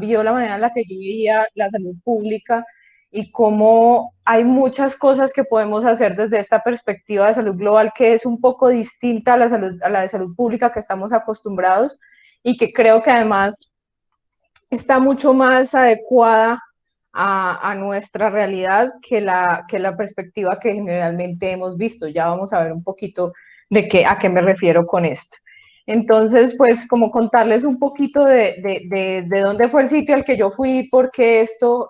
cambió la manera en la que yo veía la salud pública y cómo hay muchas cosas que podemos hacer desde esta perspectiva de salud global que es un poco distinta a la de salud pública que estamos acostumbrados y que creo que además está mucho más adecuada a nuestra realidad que la perspectiva que generalmente hemos visto. Ya vamos a ver un poquito a qué me refiero con esto. Entonces, pues como contarles un poquito de dónde fue el sitio al que yo fui, por qué esto,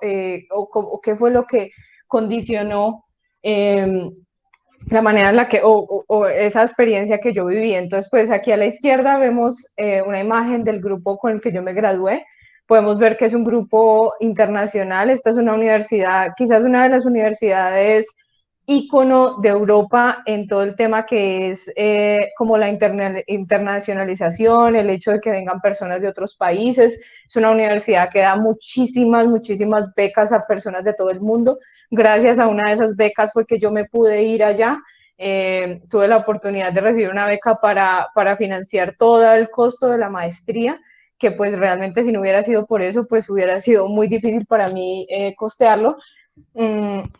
o qué fue lo que condicionó la manera en la que, o esa experiencia que yo viví. Entonces, pues aquí a la izquierda vemos una imagen del grupo con el que yo me gradué. Podemos ver que es un grupo internacional. Esta es una universidad, quizás una de las universidades ícono de Europa en todo el tema que es como la internacionalización, el hecho de que vengan personas de otros países. Es una universidad que da muchísimas becas a personas de todo el mundo. Gracias a una de esas becas fue que yo me pude ir allá. Tuve la oportunidad de recibir una beca para financiar todo el costo de la maestría, que pues realmente si no hubiera sido por eso, pues hubiera sido muy difícil para mí costearlo.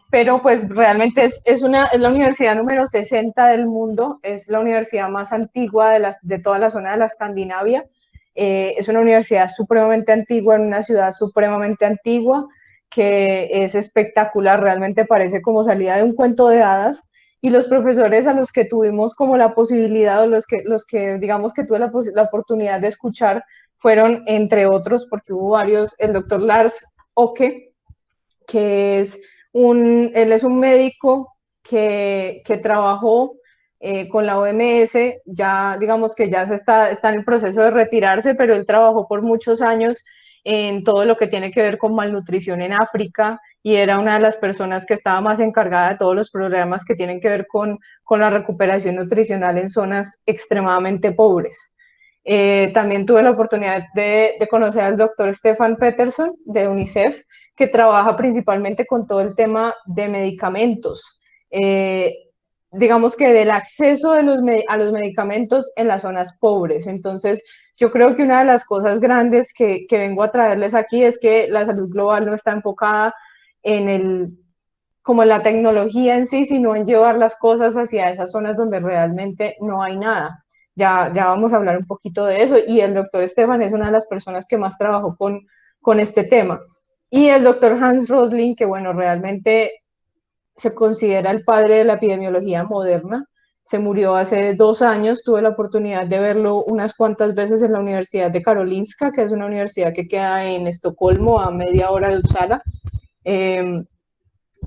Pero pues realmente es la universidad número 60 del mundo, es la universidad más antigua de toda la zona de la Escandinavia. Es una universidad supremamente antigua, en una ciudad supremamente antigua, que es espectacular, realmente parece como salida de un cuento de hadas. Y los profesores a los que tuvimos como la posibilidad, o los que digamos que tuve la oportunidad de escuchar, fueron entre otros, porque hubo varios, el doctor Lars Oke, que él es un médico que trabajó con la OMS, ya digamos que ya está en el proceso de retirarse, pero él trabajó por muchos años en todo lo que tiene que ver con malnutrición en África y era una de las personas que estaba más encargada de todos los programas que tienen que ver con la recuperación nutricional en zonas extremadamente pobres. También tuve la oportunidad de conocer al doctor Stefan Peterson de UNICEF, que trabaja principalmente con todo el tema de medicamentos. Digamos que del acceso a los medicamentos en las zonas pobres. Entonces, yo creo que una de las cosas grandes que vengo a traerles aquí es que la salud global no está enfocada en como en la tecnología en sí, sino en llevar las cosas hacia esas zonas donde realmente no hay nada. Ya vamos a hablar un poquito de eso y el doctor Estefan es una de las personas que más trabajó con este tema. Y el doctor Hans Rosling, que bueno, realmente se considera el padre de la epidemiología moderna, se murió hace 2 años, tuve la oportunidad de verlo unas cuantas veces en la Universidad de Karolinska, que es una universidad que queda en Estocolmo, a media hora de Uppsala.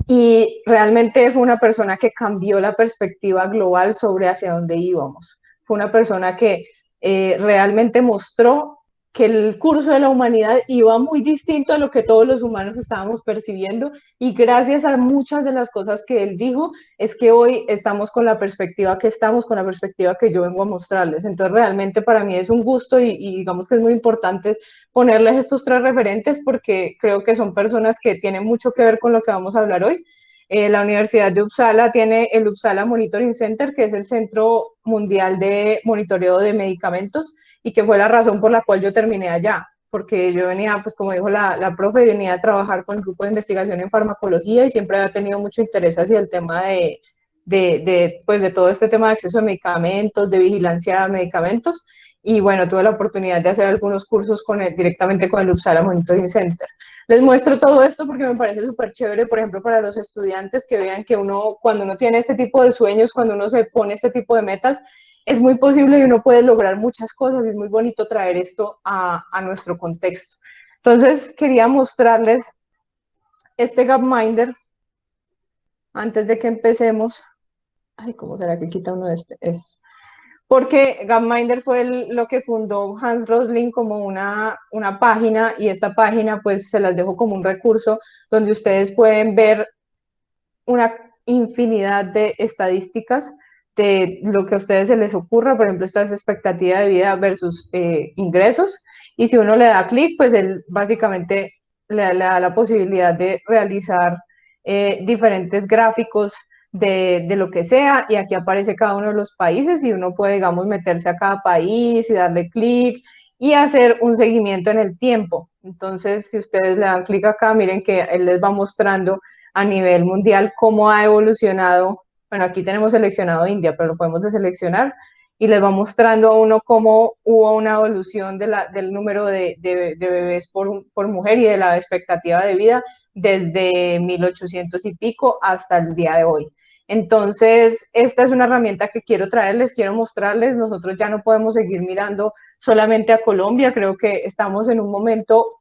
Y realmente fue una persona que cambió la perspectiva global sobre hacia dónde íbamos. Fue una persona que realmente mostró que el curso de la humanidad iba muy distinto a lo que todos los humanos estábamos percibiendo y gracias a muchas de las cosas que él dijo es que hoy estamos con la perspectiva que yo vengo a mostrarles. Entonces realmente para mí es un gusto y digamos que es muy importante ponerles estos 3 referentes porque creo que son personas que tienen mucho que ver con lo que vamos a hablar hoy. La Universidad de Uppsala tiene el Uppsala Monitoring Center, que es el Centro Mundial de Monitoreo de Medicamentos y que fue la razón por la cual yo terminé allá, porque yo venía, pues como dijo la profe, venía a trabajar con el grupo de investigación en farmacología y siempre había tenido mucho interés hacia el tema pues de todo este tema de acceso a medicamentos, de vigilancia a medicamentos. Y bueno, tuve la oportunidad de hacer algunos cursos directamente con el Uppsala Monitoring Center. Les muestro todo esto porque me parece súper chévere, por ejemplo, para los estudiantes que vean que cuando uno tiene este tipo de sueños, cuando uno se pone este tipo de metas, es muy posible y uno puede lograr muchas cosas. Es muy bonito traer esto a nuestro contexto. Entonces, quería mostrarles este Gapminder antes de que empecemos. Ay, ¿cómo será que quita uno de este? Porque Gapminder fue lo que fundó Hans Rosling como una página y esta página pues se las dejo como un recurso donde ustedes pueden ver una infinidad de estadísticas de lo que a ustedes se les ocurra, por ejemplo, esta es expectativa de vida versus ingresos, y si uno le da clic, pues él básicamente le da la posibilidad de realizar diferentes gráficos de lo que sea, y aquí aparece cada uno de los países, y uno puede, digamos, meterse a cada país y darle clic, y hacer un seguimiento en el tiempo. Entonces, si ustedes le dan clic acá, miren que él les va mostrando a nivel mundial cómo ha evolucionado. Bueno, aquí tenemos seleccionado India, pero lo podemos deseleccionar y les va mostrando a uno cómo hubo una evolución del número de bebés por mujer y de la expectativa de vida desde 1800 y pico hasta el día de hoy. Entonces, esta es una herramienta que quiero traerles, quiero mostrarles. Nosotros ya no podemos seguir mirando solamente a Colombia, creo que estamos en un momento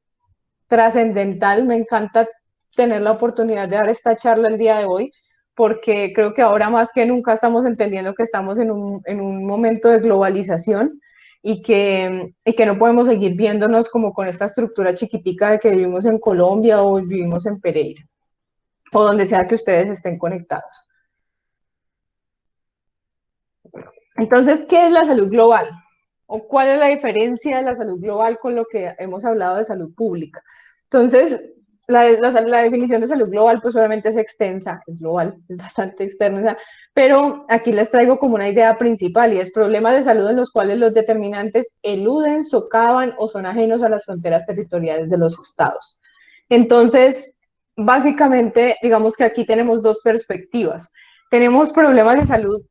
trascendental. Me encanta tener la oportunidad de dar esta charla el día de hoy, porque creo que ahora más que nunca estamos entendiendo que estamos en un momento de globalización y que no podemos seguir viéndonos como con esta estructura chiquitica de que vivimos en Colombia o vivimos en Pereira o donde sea que ustedes estén conectados. Entonces, ¿qué es la salud global? ¿O cuál es la diferencia de la salud global con lo que hemos hablado de salud pública? Entonces, la definición de salud global, pues obviamente es extensa, es global, es bastante externa, pero aquí les traigo como una idea principal y es problemas de salud en los cuales los determinantes eluden, socavan o son ajenos a las fronteras territoriales de los estados. Entonces, básicamente, digamos que aquí tenemos dos perspectivas. Tenemos problemas de salud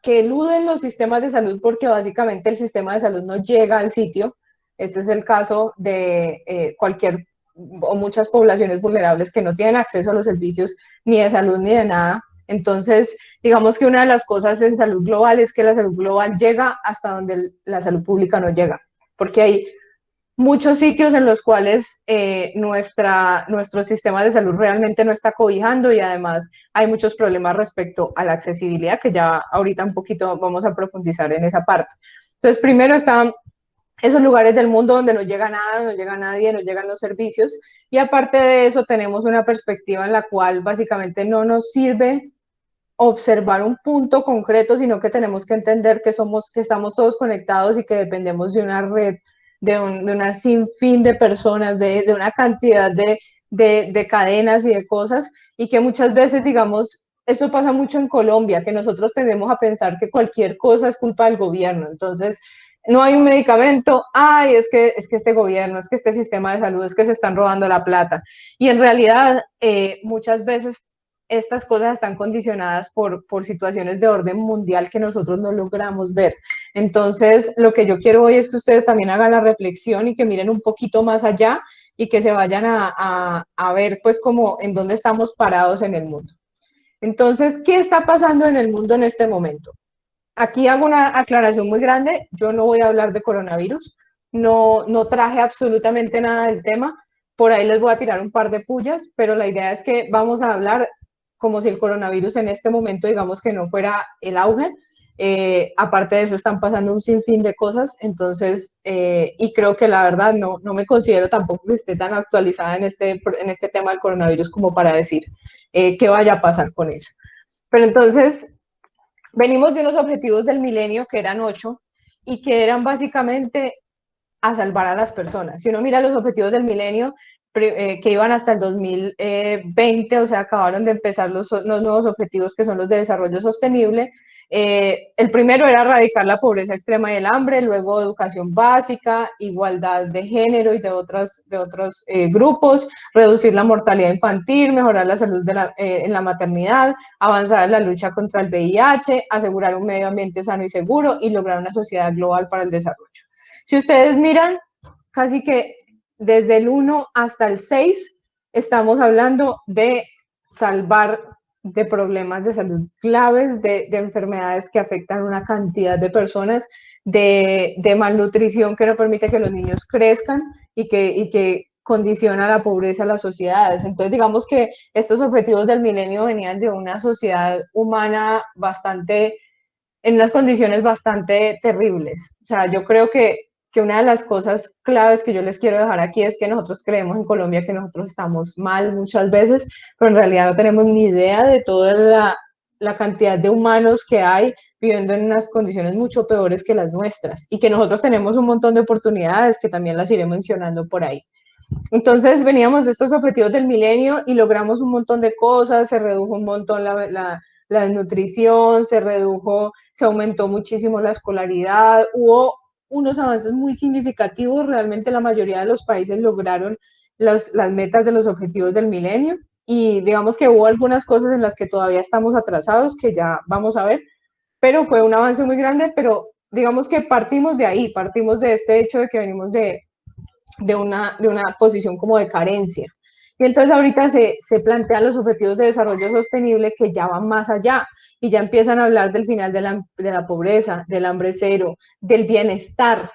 que eluden los sistemas de salud porque básicamente el sistema de salud no llega al sitio. Este es el caso de cualquier o muchas poblaciones vulnerables que no tienen acceso a los servicios ni de salud ni de nada. Entonces, digamos que una de las cosas en salud global es que la salud global llega hasta donde la salud pública no llega, porque hay muchos sitios en los cuales nuestro sistema de salud realmente no está cobijando y además hay muchos problemas respecto a la accesibilidad, que ya ahorita un poquito vamos a profundizar en esa parte. Entonces, primero están esos lugares del mundo donde no llega nada, no llega nadie, no llegan los servicios y aparte de eso tenemos una perspectiva en la cual básicamente no nos sirve observar un punto concreto, sino que tenemos que entender que estamos todos conectados y que dependemos de una red, de una sinfín de personas, de una cantidad de cadenas y de cosas, y que muchas veces, digamos, esto pasa mucho en Colombia, que nosotros tendemos a pensar que cualquier cosa es culpa del gobierno. Entonces, no hay un medicamento, ay, es que este gobierno, es que este sistema de salud, es que se están robando la plata. Y en realidad, muchas veces estas cosas están condicionadas por situaciones de orden mundial que nosotros no logramos ver. Entonces, lo que yo quiero hoy es que ustedes también hagan la reflexión y que miren un poquito más allá y que se vayan a ver pues como en dónde estamos parados en el mundo. Entonces, ¿qué está pasando en el mundo en este momento? Aquí hago una aclaración muy grande. Yo no voy a hablar de coronavirus. No traje absolutamente nada del tema. Por ahí les voy a tirar un par de pullas, pero la idea es que vamos a hablar como si el coronavirus en este momento, digamos que no fuera el auge. Aparte de eso, están pasando un sinfín de cosas. Entonces, y creo que la verdad no me considero tampoco que esté tan actualizada en este tema del coronavirus como para decir qué vaya a pasar con eso. Pero entonces, venimos de unos objetivos del milenio que eran 8 y que eran básicamente a salvar a las personas. Si uno mira los objetivos del milenio, que iban hasta el 2020, o sea, acabaron de empezar los nuevos objetivos que son los de desarrollo sostenible. El primero era erradicar la pobreza extrema y el hambre, luego educación básica, igualdad de género y de otros grupos, reducir la mortalidad infantil, mejorar la salud en la maternidad, avanzar en la lucha contra el VIH, asegurar un medio ambiente sano y seguro y lograr una sociedad global para el desarrollo. Si ustedes miran, casi que desde el 1 hasta el 6 estamos hablando de salvar de problemas de salud claves, de enfermedades que afectan a una cantidad de personas, de malnutrición que no permite que los niños crezcan y que condiciona la pobreza a las sociedades. Entonces, digamos que estos objetivos del milenio venían de una sociedad humana en unas condiciones bastante terribles. O sea, yo creo que una de las cosas claves que yo les quiero dejar aquí es que nosotros creemos en Colombia que nosotros estamos mal muchas veces, pero en realidad no tenemos ni idea de toda la cantidad de humanos que hay viviendo en unas condiciones mucho peores que las nuestras y que nosotros tenemos un montón de oportunidades que también las iré mencionando por ahí. Entonces veníamos de estos objetivos del milenio y logramos un montón de cosas, se redujo un montón la desnutrición, se aumentó muchísimo la escolaridad, hubo unos avances muy significativos. Realmente la mayoría de los países lograron las metas de los objetivos del milenio y digamos que hubo algunas cosas en las que todavía estamos atrasados, que ya vamos a ver, pero fue un avance muy grande, pero digamos que partimos de ahí, partimos de este hecho de que venimos de una posición como de carencia. Y entonces ahorita se plantean los objetivos de desarrollo sostenible que ya van más allá y ya empiezan a hablar del final de la pobreza, del hambre cero, del bienestar,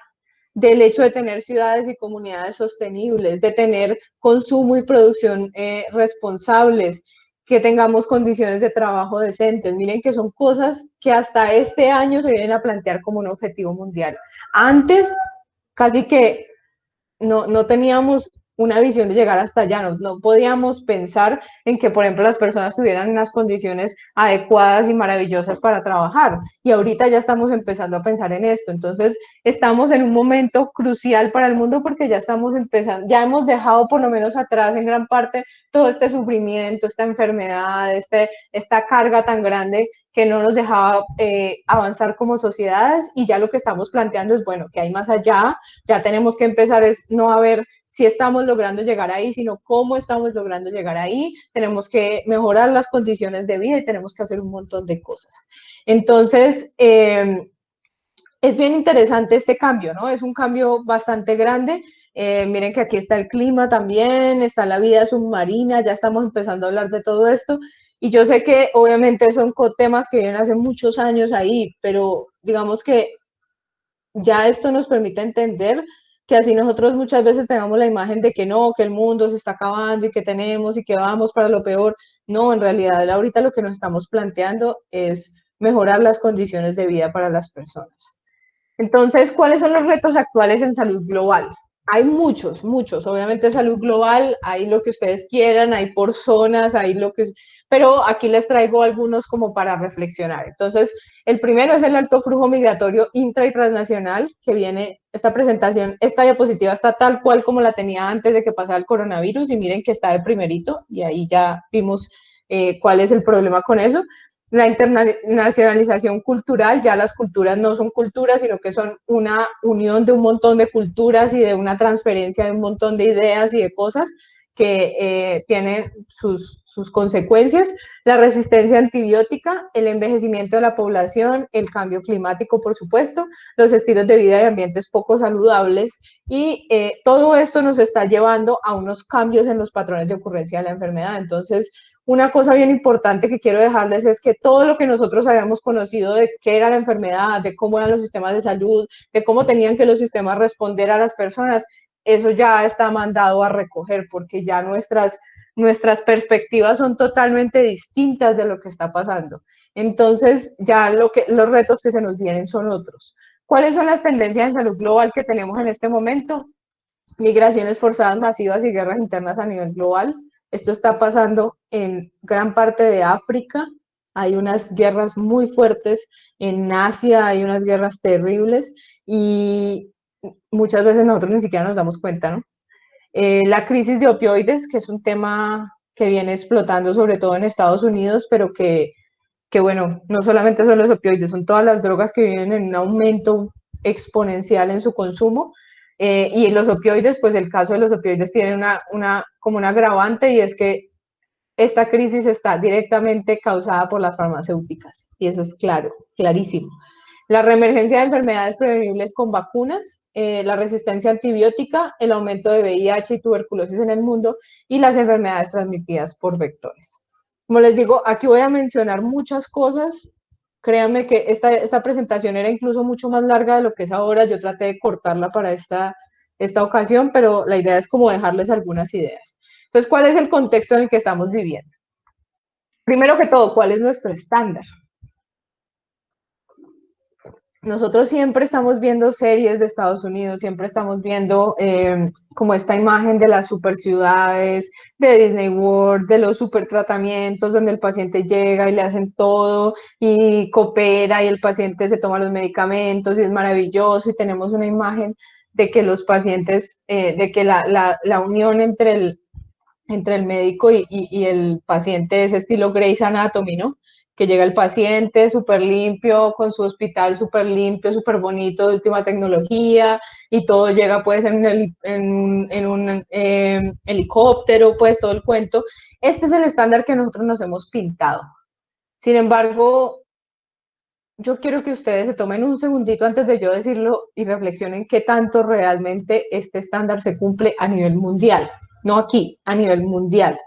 del hecho de tener ciudades y comunidades sostenibles, de tener consumo y producción responsables, que tengamos condiciones de trabajo decentes. Miren que son cosas que hasta este año se vienen a plantear como un objetivo mundial. Antes, casi que no teníamos una visión de llegar hasta allá, no podíamos pensar en que, por ejemplo, las personas tuvieran unas condiciones adecuadas y maravillosas para trabajar. Y ahorita ya estamos empezando a pensar en esto. Entonces, estamos en un momento crucial para el mundo porque ya estamos empezando, ya hemos dejado por lo menos atrás en gran parte todo este sufrimiento, esta enfermedad, esta carga tan grande que no nos dejaba avanzar como sociedades, y ya lo que estamos planteando es, bueno, que hay más allá, ya tenemos que empezar es no a ver si estamos logrando llegar ahí, sino cómo estamos logrando llegar ahí, tenemos que mejorar las condiciones de vida y tenemos que hacer un montón de cosas. Entonces, es bien interesante este cambio, ¿no? Es un cambio bastante grande. Miren que aquí está el clima también, está la vida submarina, ya estamos empezando a hablar de todo esto. Y yo sé que obviamente son temas que vienen hace muchos años ahí, pero digamos que ya esto nos permite entender que así nosotros muchas veces tengamos la imagen de que no, que el mundo se está acabando y que tenemos y que vamos para lo peor. No, en realidad ahorita lo que nos estamos planteando es mejorar las condiciones de vida para las personas. Entonces, ¿cuáles son los retos actuales en salud global? Hay muchos, muchos. Obviamente salud global, hay lo que ustedes quieran, hay por zonas, hay lo que... Pero aquí les traigo algunos como para reflexionar. Entonces, el primero es el alto flujo migratorio intra y transnacional, que viene, esta presentación, esta diapositiva está tal cual como la tenía antes de que pasara el coronavirus, y miren que está de primerito, y ahí ya vimos cuál es el problema con eso. La internacionalización cultural, ya las culturas no son culturas, sino que son una unión de un montón de culturas y de una transferencia de un montón de ideas y de cosas que tienen sus consecuencias. La resistencia antibiótica, el envejecimiento de la población, el cambio climático, por supuesto, los estilos de vida y ambientes poco saludables, y todo esto nos está llevando a unos cambios en los patrones de ocurrencia de la enfermedad. Entonces, una cosa bien importante que quiero dejarles es que todo lo que nosotros habíamos conocido de qué era la enfermedad, de cómo eran los sistemas de salud, de cómo tenían que los sistemas responder a las personas, eso ya está mandado a recoger, porque ya nuestras perspectivas son totalmente distintas de lo que está pasando. Entonces, ya los retos que se nos vienen son otros. ¿Cuáles son las tendencias en salud global que tenemos en este momento? Migraciones forzadas masivas y guerras internas a nivel global. Esto está pasando en gran parte de África. Hay unas guerras muy fuertes en Asia, hay unas guerras terribles y muchas veces nosotros ni siquiera nos damos cuenta, ¿no? La crisis de opioides, que es un tema que viene explotando sobre todo en Estados Unidos, pero que bueno, no solamente son los opioides, son todas las drogas que vienen en un aumento exponencial en su consumo. Y los opioides, pues el caso de los opioides tiene como un agravante, y es que esta crisis está directamente causada por las farmacéuticas, y eso es claro, clarísimo. La reemergencia de enfermedades prevenibles con vacunas, la resistencia antibiótica, el aumento de VIH y tuberculosis en el mundo, y las enfermedades transmitidas por vectores. Como les digo, aquí voy a mencionar muchas cosas. Créanme que esta presentación era incluso mucho más larga de lo que es ahora. Yo traté de cortarla para esta ocasión, pero la idea es como dejarles algunas ideas. Entonces, ¿cuál es el contexto en el que estamos viviendo? Primero que todo, ¿cuál es nuestro estándar? Nosotros siempre estamos viendo series de Estados Unidos, siempre estamos viendo como esta imagen de las super ciudades, de Disney World, de los super tratamientos donde el paciente llega y le hacen todo y coopera y el paciente se toma los medicamentos y es maravilloso, y tenemos una imagen de que los pacientes, de que la unión entre el médico y el paciente es estilo Grey's Anatomy, ¿no? que llega el paciente súper limpio, con su hospital súper limpio, súper bonito, de última tecnología, y todo llega pues en un helicóptero, pues todo el cuento. Este es el estándar que nosotros nos hemos pintado. Sin embargo, yo quiero que ustedes se tomen un segundito antes de yo decirlo y reflexionen qué tanto realmente este estándar se cumple a nivel mundial, no aquí, a nivel mundial.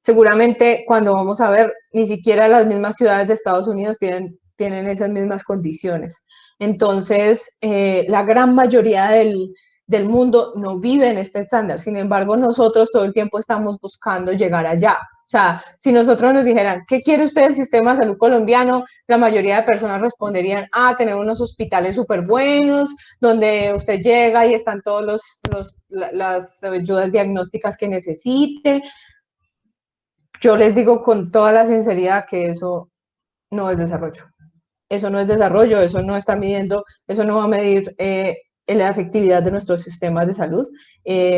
Seguramente cuando vamos a ver, ni siquiera las mismas ciudades de Estados Unidos tienen esas mismas condiciones. Entonces, la gran mayoría del mundo no vive en este estándar. Sin embargo, nosotros todo el tiempo estamos buscando llegar allá. O sea, si nosotros nos dijeran, ¿qué quiere usted del sistema de salud colombiano? La mayoría de personas responderían, tener unos hospitales súper buenos, donde usted llega y están todas las ayudas diagnósticas que necesite. Yo les digo con toda la sinceridad que eso no es desarrollo. Eso no es desarrollo, eso no está midiendo, eso no va a medir la efectividad de nuestros sistemas de salud.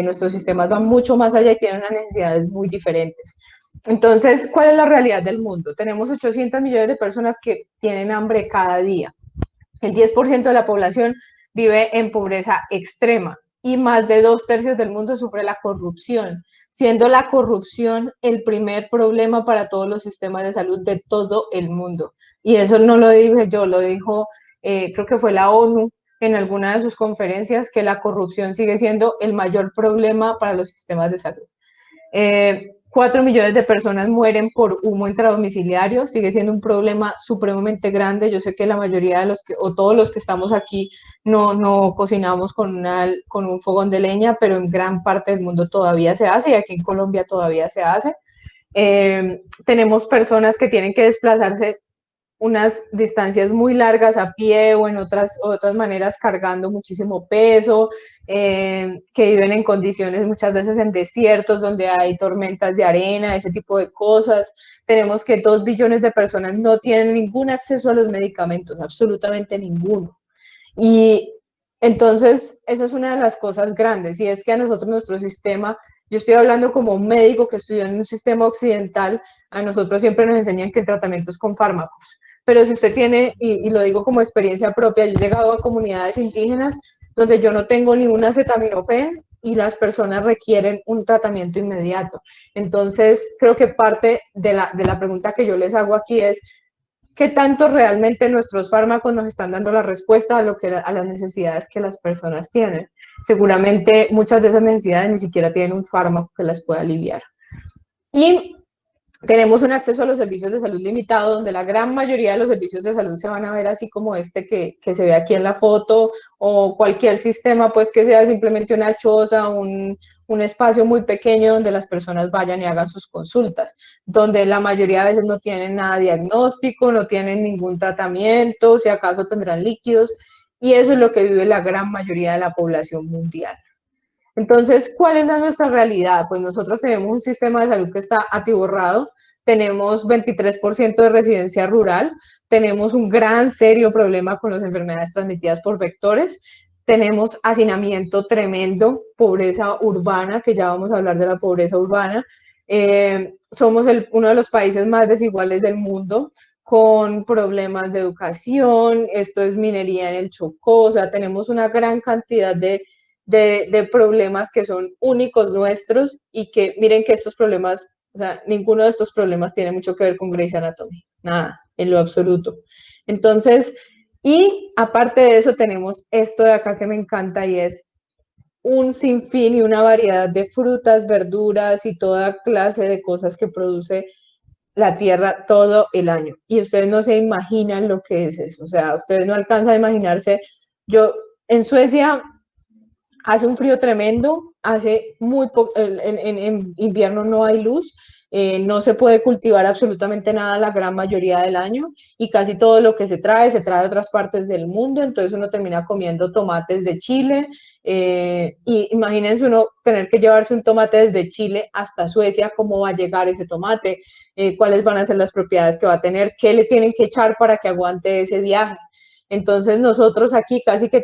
Nuestros sistemas van mucho más allá y tienen unas necesidades muy diferentes. Entonces, ¿cuál es la realidad del mundo? Tenemos 800 millones de personas que tienen hambre cada día. El 10% de la población vive en pobreza extrema y más de 2/3 del mundo sufre la corrupción, siendo la corrupción el primer problema para todos los sistemas de salud de todo el mundo. Y eso no lo dije yo, lo dijo, creo que fue la ONU en alguna de sus conferencias, que la corrupción sigue siendo el mayor problema para los sistemas de salud. 4 millones de personas mueren por humo intradomiciliario, sigue siendo un problema supremamente grande. Yo sé que la mayoría de los que, o todos los que estamos aquí, no cocinamos con un fogón de leña, pero en gran parte del mundo todavía se hace y aquí en Colombia todavía se hace. Tenemos personas que tienen que desplazarse unas distancias muy largas a pie o en otras maneras cargando muchísimo peso, que viven en condiciones muchas veces en desiertos donde hay tormentas de arena, ese tipo de cosas. Tenemos que 2 billones de personas no tienen ningún acceso a los medicamentos, absolutamente ninguno. Y entonces, esa es una de las cosas grandes, y es que a nosotros nuestro sistema, yo estoy hablando como un médico que estudió en un sistema occidental, a nosotros siempre nos enseñan que el tratamiento es con fármacos, pero si usted tiene, y lo digo como experiencia propia, yo he llegado a comunidades indígenas donde yo no tengo ni un acetaminofén y las personas requieren un tratamiento inmediato. Entonces, creo que parte de la pregunta que yo les hago aquí es, ¿qué tanto realmente nuestros fármacos nos están dando la respuesta a las necesidades que las personas tienen? Seguramente muchas de esas necesidades ni siquiera tienen un fármaco que las pueda aliviar. Y tenemos un acceso a los servicios de salud limitado, donde la gran mayoría de los servicios de salud se van a ver así como este que se ve aquí en la foto, o cualquier sistema pues que sea simplemente una choza, un espacio muy pequeño donde las personas vayan y hagan sus consultas, donde la mayoría de veces no tienen nada diagnóstico, no tienen ningún tratamiento, si acaso tendrán líquidos, y eso es lo que vive la gran mayoría de la población mundial. Entonces, ¿cuál es nuestra realidad? Pues nosotros tenemos un sistema de salud que está atiborrado, tenemos 23% de residencia rural, tenemos un gran serio problema con las enfermedades transmitidas por vectores, tenemos hacinamiento tremendo, pobreza urbana, que ya vamos a hablar de la pobreza urbana, somos uno de los países más desiguales del mundo, con problemas de educación, esto es minería en el Chocó, o sea, tenemos una gran cantidad de problemas que son únicos nuestros y que miren que estos problemas, o sea, ninguno de estos problemas tiene mucho que ver con Grey's Anatomy, nada, en lo absoluto. Entonces, y aparte de eso tenemos esto de acá que me encanta y es un sinfín y una variedad de frutas, verduras y toda clase de cosas que produce la tierra todo el año. Y ustedes no se imaginan lo que es eso, o sea, ustedes no alcanzan a imaginarse. Yo en Suecia hace un frío tremendo, hace muy en invierno no hay luz, no se puede cultivar absolutamente nada la gran mayoría del año y casi todo lo que se trae de otras partes del mundo, entonces uno termina comiendo tomates de Chile y imagínense uno tener que llevarse un tomate desde Chile hasta Suecia, cómo va a llegar ese tomate, cuáles van a ser las propiedades que va a tener, qué le tienen que echar para que aguante ese viaje. Entonces nosotros aquí casi que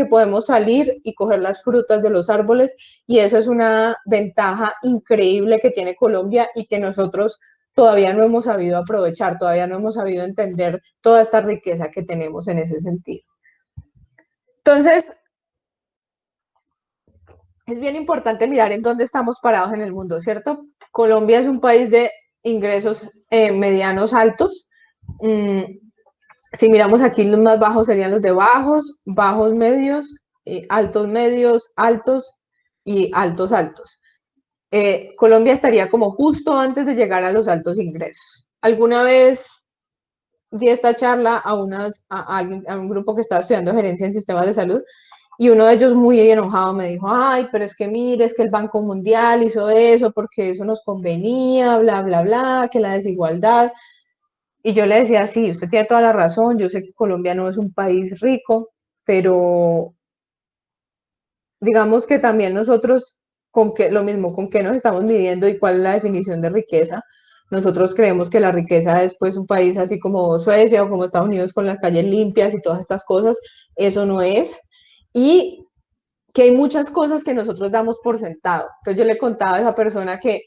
podemos salir y coger las frutas de los árboles y esa es una ventaja increíble que tiene Colombia y que nosotros todavía no hemos sabido aprovechar, todavía no hemos sabido entender toda esta riqueza que tenemos en ese sentido. Entonces, es bien importante mirar en dónde estamos parados en el mundo, ¿cierto? Colombia es un país de ingresos medianos altos. Si miramos aquí, los más bajos serían los de bajos, bajos medios, medios, altos y altos altos. Colombia estaría como justo antes de llegar a los altos ingresos. Alguna vez di esta charla a un grupo que estaba estudiando gerencia en sistemas de salud y uno de ellos muy enojado me dijo, ay, pero es que mire, es que el Banco Mundial hizo eso porque eso nos convenía, bla, bla, bla, que la desigualdad. Y yo le decía, sí, usted tiene toda la razón, yo sé que Colombia no es un país rico, pero digamos que también nosotros, lo mismo, con qué nos estamos midiendo y cuál es la definición de riqueza. Nosotros creemos que la riqueza es pues un país así como Suecia o como Estados Unidos con las calles limpias y todas estas cosas. Eso no es. Y que hay muchas cosas que nosotros damos por sentado. Entonces yo le contaba a esa persona que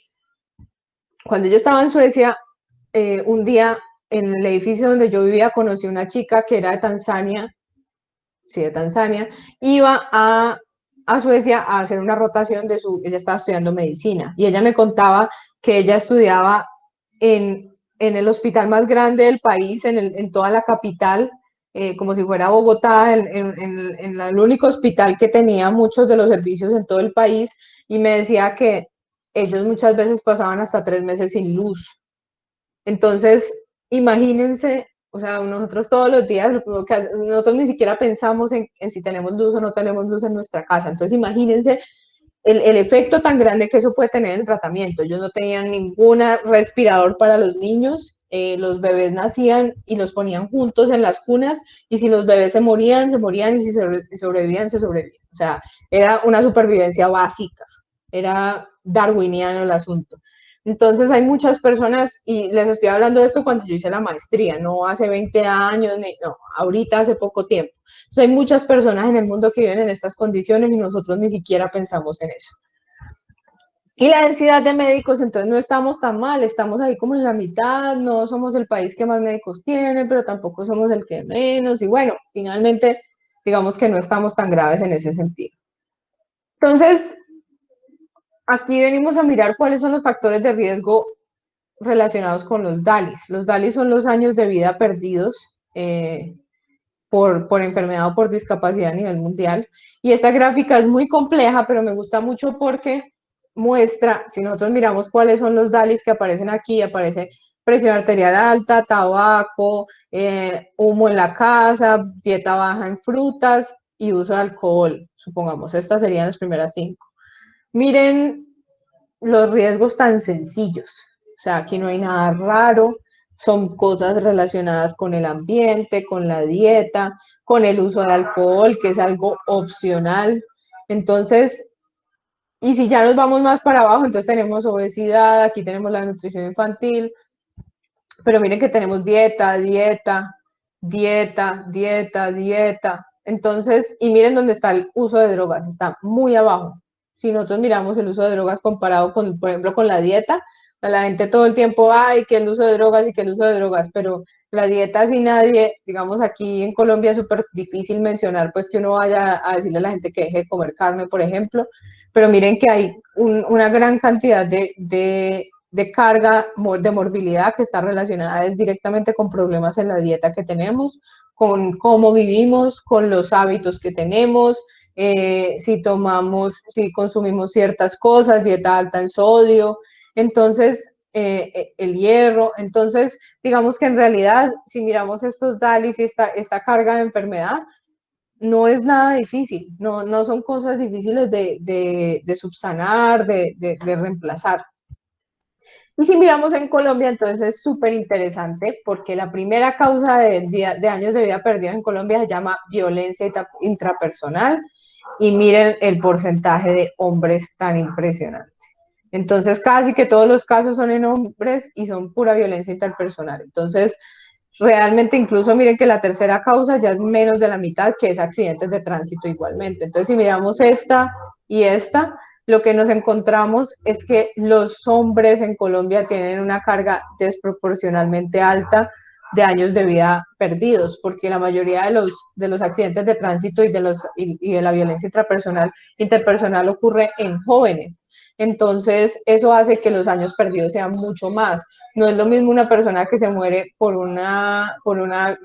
cuando yo estaba en Suecia, un día en el edificio donde yo vivía conocí una chica que era de Tanzania, sí, de Tanzania, iba a Suecia a hacer una rotación ella estaba estudiando medicina y ella me contaba que ella estudiaba en el hospital más grande del país, en toda la capital, como si fuera Bogotá, en el único hospital que tenía muchos de los servicios en todo el país y me decía que ellos muchas veces pasaban hasta 3 meses sin luz. Entonces, imagínense, o sea, nosotros todos los días, nosotros ni siquiera pensamos en si tenemos luz o no tenemos luz en nuestra casa. Entonces, imagínense el efecto tan grande que eso puede tener en el tratamiento. Ellos no tenían ningún respirador para los niños, los bebés nacían y los ponían juntos en las cunas y si los bebés se morían, y si sobrevivían, se sobrevivían. O sea, era una supervivencia básica, era darwiniano el asunto. Entonces hay muchas personas, y les estoy hablando de esto cuando yo hice la maestría, no hace 20 años, no, ahorita hace poco tiempo. Entonces hay muchas personas en el mundo que viven en estas condiciones y nosotros ni siquiera pensamos en eso. Y la densidad de médicos, entonces no estamos tan mal, estamos ahí como en la mitad, no somos el país que más médicos tiene, pero tampoco somos el que menos, y bueno, finalmente digamos que no estamos tan graves en ese sentido. Entonces, aquí venimos a mirar cuáles son los factores de riesgo relacionados con los DALIs. Los DALIs son los años de vida perdidos por enfermedad o por discapacidad a nivel mundial. Y esta gráfica es muy compleja, pero me gusta mucho porque muestra, si nosotros miramos cuáles son los DALIs que aparecen aquí, aparece presión arterial alta, tabaco, humo en la casa, dieta baja en frutas y uso de alcohol, supongamos, estas serían las primeras 5. Miren los riesgos tan sencillos, o sea, aquí no hay nada raro, son cosas relacionadas con el ambiente, con la dieta, con el uso de alcohol, que es algo opcional. Entonces, y si ya nos vamos más para abajo, entonces tenemos obesidad, aquí tenemos la nutrición infantil, pero miren que tenemos dieta, dieta, dieta, dieta, dieta. Entonces, y miren dónde está el uso de drogas, está muy abajo. Si nosotros miramos el uso de drogas comparado con, por ejemplo, con la dieta, la gente todo el tiempo, ay, que el uso de drogas y que el uso de drogas, pero la dieta sin nadie, digamos aquí en Colombia es súper difícil mencionar, pues que uno vaya a decirle a la gente que deje de comer carne, por ejemplo, pero miren que hay una gran cantidad de carga de morbilidad que está relacionada directamente con problemas en la dieta que tenemos, con cómo vivimos, con los hábitos que tenemos, si consumimos ciertas cosas, dieta alta en sodio, entonces el hierro, entonces digamos que en realidad si miramos estos DALIs y esta carga de enfermedad, no es nada difícil, no son cosas difíciles de subsanar, de reemplazar. Y si miramos en Colombia, entonces es súper interesante porque la primera causa de años de vida perdida en Colombia se llama violencia intrapersonal y miren el porcentaje de hombres tan impresionante. Entonces casi que todos los casos son en hombres y son pura violencia interpersonal. Entonces realmente incluso miren que la tercera causa ya es menos de la mitad, que es accidentes de tránsito igualmente. Entonces si miramos esta y esta, lo que nos encontramos es que los hombres en Colombia tienen una carga desproporcionalmente alta de años de vida perdidos, porque la mayoría de los accidentes de tránsito y de la violencia interpersonal ocurre en jóvenes. Entonces, eso hace que los años perdidos sean mucho más. No es lo mismo una persona que se muere por una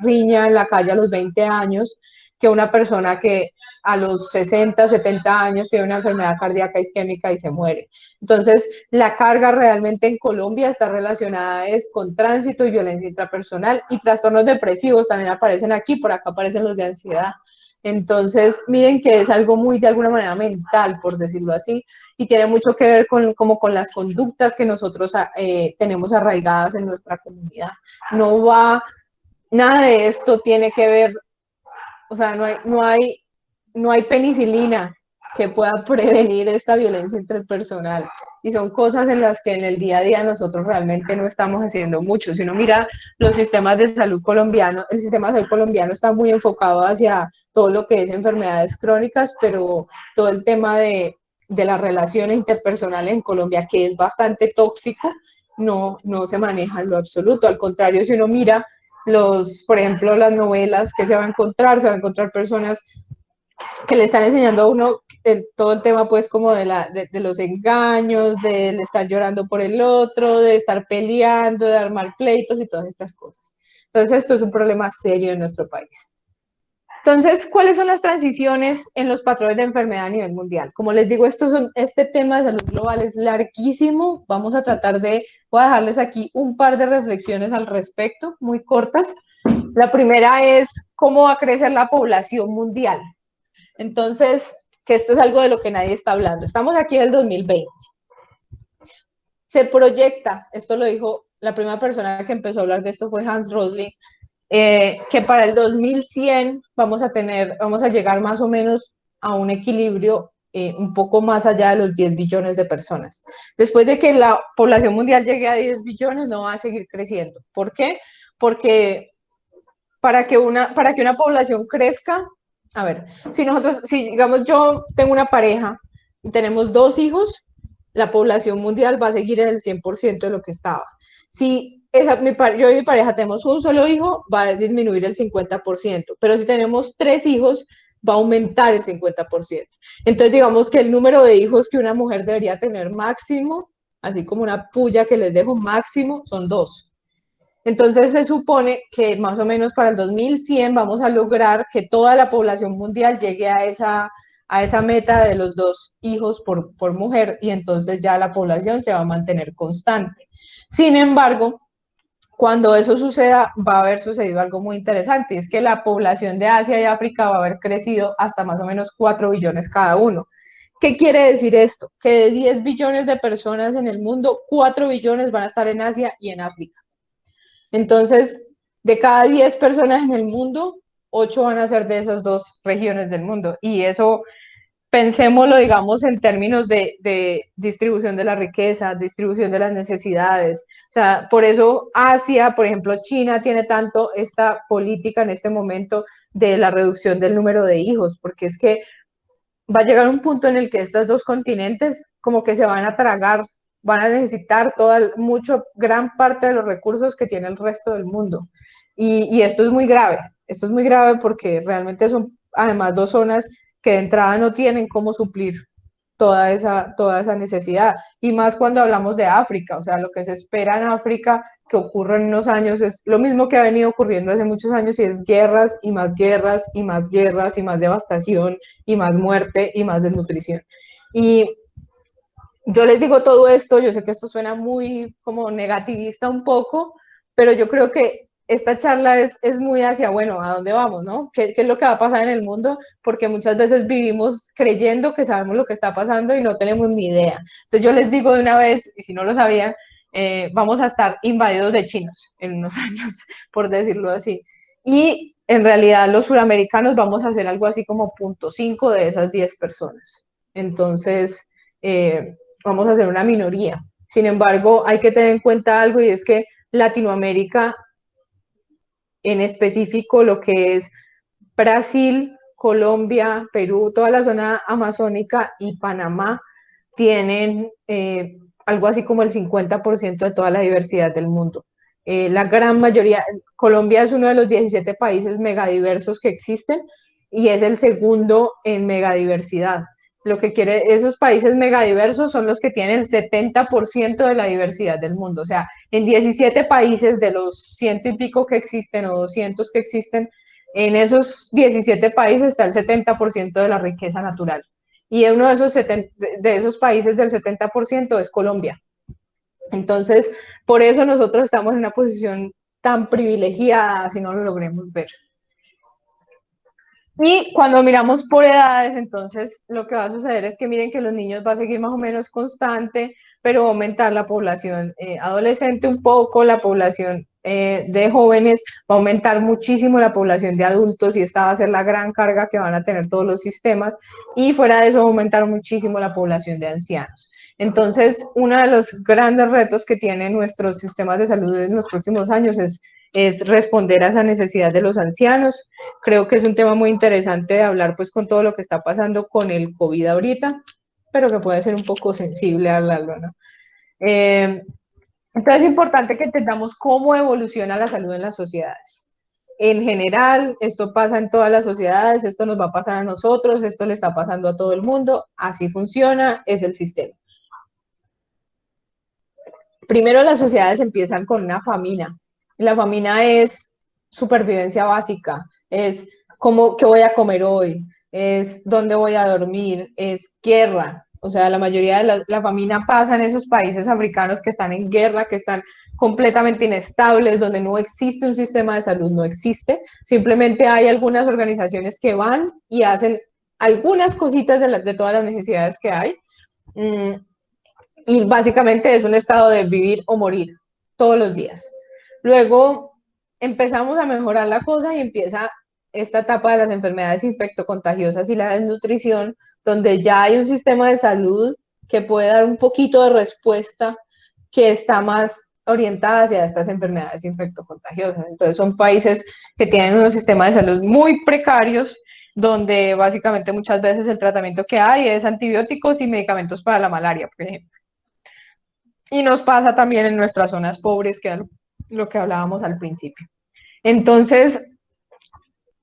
riña en la calle a los 20 años que una persona que a los 60, 70 años tiene una enfermedad cardíaca isquémica y se muere. Entonces, la carga realmente en Colombia está relacionada es con tránsito y violencia intrapersonal y trastornos depresivos también aparecen aquí, por acá aparecen los de ansiedad. Entonces, miren que es algo muy de alguna manera mental, por decirlo así, y tiene mucho que ver como con las conductas que nosotros tenemos arraigadas en nuestra comunidad. No va, nada de esto tiene que ver, o sea, no hay penicilina que pueda prevenir esta violencia interpersonal. Y son cosas en las que en el día a día nosotros realmente no estamos haciendo mucho. Si uno mira los sistemas de salud colombiano, el sistema de salud colombiano está muy enfocado hacia todo lo que es enfermedades crónicas, pero todo el tema de las relaciones interpersonales en Colombia, que es bastante tóxico, no se maneja en lo absoluto. Al contrario, si uno mira por ejemplo, las novelas que se va a encontrar personas que le están enseñando a uno todo el tema pues como de los engaños, de estar llorando por el otro, de estar peleando, de armar pleitos y todas estas cosas. Entonces esto es un problema serio en nuestro país. Entonces, ¿cuáles son las transiciones en los patrones de enfermedad a nivel mundial? Como les digo, este tema de salud global es larguísimo. Voy a dejarles aquí un par de reflexiones al respecto, muy cortas. La primera es cómo va a crecer la población mundial. Entonces, que esto es algo de lo que nadie está hablando. Estamos aquí en el 2020. Se proyecta, esto lo dijo la primera persona que empezó a hablar de esto fue Hans Rosling, que para el 2100 vamos a llegar más o menos a un equilibrio un poco más allá de los 10 billones de personas. Después de que la población mundial llegue a 10 billones, no va a seguir creciendo. ¿Por qué? Porque para que una población crezca, a ver, si digamos yo tengo una pareja y tenemos dos hijos, la población mundial va a seguir en el 100% de lo que estaba. Si yo y mi pareja tenemos un solo hijo, va a disminuir el 50%, pero si tenemos tres hijos, va a aumentar el 50%. Entonces, digamos que el número de hijos que una mujer debería tener máximo, así como una puya que les dejo máximo, son dos. Entonces se supone que más o menos para el 2100 vamos a lograr que toda la población mundial llegue a esa meta de los dos hijos por mujer y entonces ya la población se va a mantener constante. Sin embargo, cuando eso suceda, va a haber sucedido algo muy interesante, es que la población de Asia y África va a haber crecido hasta más o menos 4 billones cada uno. ¿Qué quiere decir esto? Que de 10 billones de personas en el mundo, 4 billones van a estar en Asia y en África. Entonces, de cada 10 personas en el mundo, 8 van a ser de esas dos regiones del mundo. Y eso, pensémoslo, digamos, en términos de distribución de la riqueza, distribución de las necesidades. O sea, por eso Asia, por ejemplo, China tiene tanto esta política en este momento de la reducción del número de hijos, porque es que va a llegar un punto en el que estos dos continentes como que se van a tragar, van a necesitar gran parte de los recursos que tiene el resto del mundo. Y esto es muy grave porque realmente son además dos zonas que de entrada no tienen cómo suplir toda esa necesidad. Y más cuando hablamos de África, o sea, lo que se espera en África que ocurra en unos años es lo mismo que ha venido ocurriendo hace muchos años y es guerras y más guerras y más guerras y más devastación y más muerte y más desnutrición. Y yo les digo todo esto, yo sé que esto suena muy como negativista un poco, pero yo creo que esta charla es muy hacia, bueno, ¿a dónde vamos, no? ¿Qué es lo que va a pasar en el mundo? Porque muchas veces vivimos creyendo que sabemos lo que está pasando y no tenemos ni idea. Entonces yo les digo de una vez, y si no lo sabían, vamos a estar invadidos de chinos en unos años, por decirlo así. Y en realidad los suramericanos vamos a hacer algo así como 0.5 de esas 10 personas. Entonces, vamos a ser una minoría. Sin embargo, hay que tener en cuenta algo y es que Latinoamérica, en específico lo que es Brasil, Colombia, Perú, toda la zona amazónica y Panamá, tienen algo así como el 50% de toda la diversidad del mundo. La gran mayoría, Colombia es uno de los 17 países megadiversos que existen y es el segundo en megadiversidad. Lo que quiere, esos países megadiversos son los que tienen el 70% de la diversidad del mundo. O sea, en 17 países de los ciento y pico que existen o 200 que existen, en esos 17 países está el 70% de la riqueza natural. Y uno de esos países del 70% es Colombia. Entonces, por eso nosotros estamos en una posición tan privilegiada, si no lo logremos ver. Y cuando miramos por edades, entonces lo que va a suceder es que miren que los niños va a seguir más o menos constante, pero va a aumentar la población adolescente un poco, la población de jóvenes, va a aumentar muchísimo la población de adultos y esta va a ser la gran carga que van a tener todos los sistemas y fuera de eso va a aumentar muchísimo la población de ancianos. Entonces, uno de los grandes retos que tienen nuestros sistemas de salud en los próximos años es responder a esa necesidad de los ancianos. Creo que es un tema muy interesante de hablar pues con todo lo que está pasando con el COVID ahorita, pero que puede ser un poco sensible hablarlo, ¿no? Entonces es importante que entendamos cómo evoluciona la salud en las sociedades. En general, esto pasa en todas las sociedades, esto nos va a pasar a nosotros, esto le está pasando a todo el mundo, así funciona, es el sistema. Primero las sociedades empiezan con una famina. La famina es supervivencia básica, es cómo, qué voy a comer hoy, es dónde voy a dormir, es guerra. O sea, la mayoría de la famina pasa en esos países africanos que están en guerra, que están completamente inestables, donde no existe un sistema de salud, no existe. Simplemente hay algunas organizaciones que van y hacen algunas cositas de todas las necesidades que hay. Y básicamente es un estado de vivir o morir todos los días. Luego empezamos a mejorar la cosa y empieza esta etapa de las enfermedades infectocontagiosas y la desnutrición, donde ya hay un sistema de salud que puede dar un poquito de respuesta que está más orientada hacia estas enfermedades infectocontagiosas. Entonces son países que tienen unos sistemas de salud muy precarios, donde básicamente muchas veces el tratamiento que hay es antibióticos y medicamentos para la malaria, por ejemplo. Y nos pasa también en nuestras zonas pobres, que es lo que hablábamos al principio. Entonces,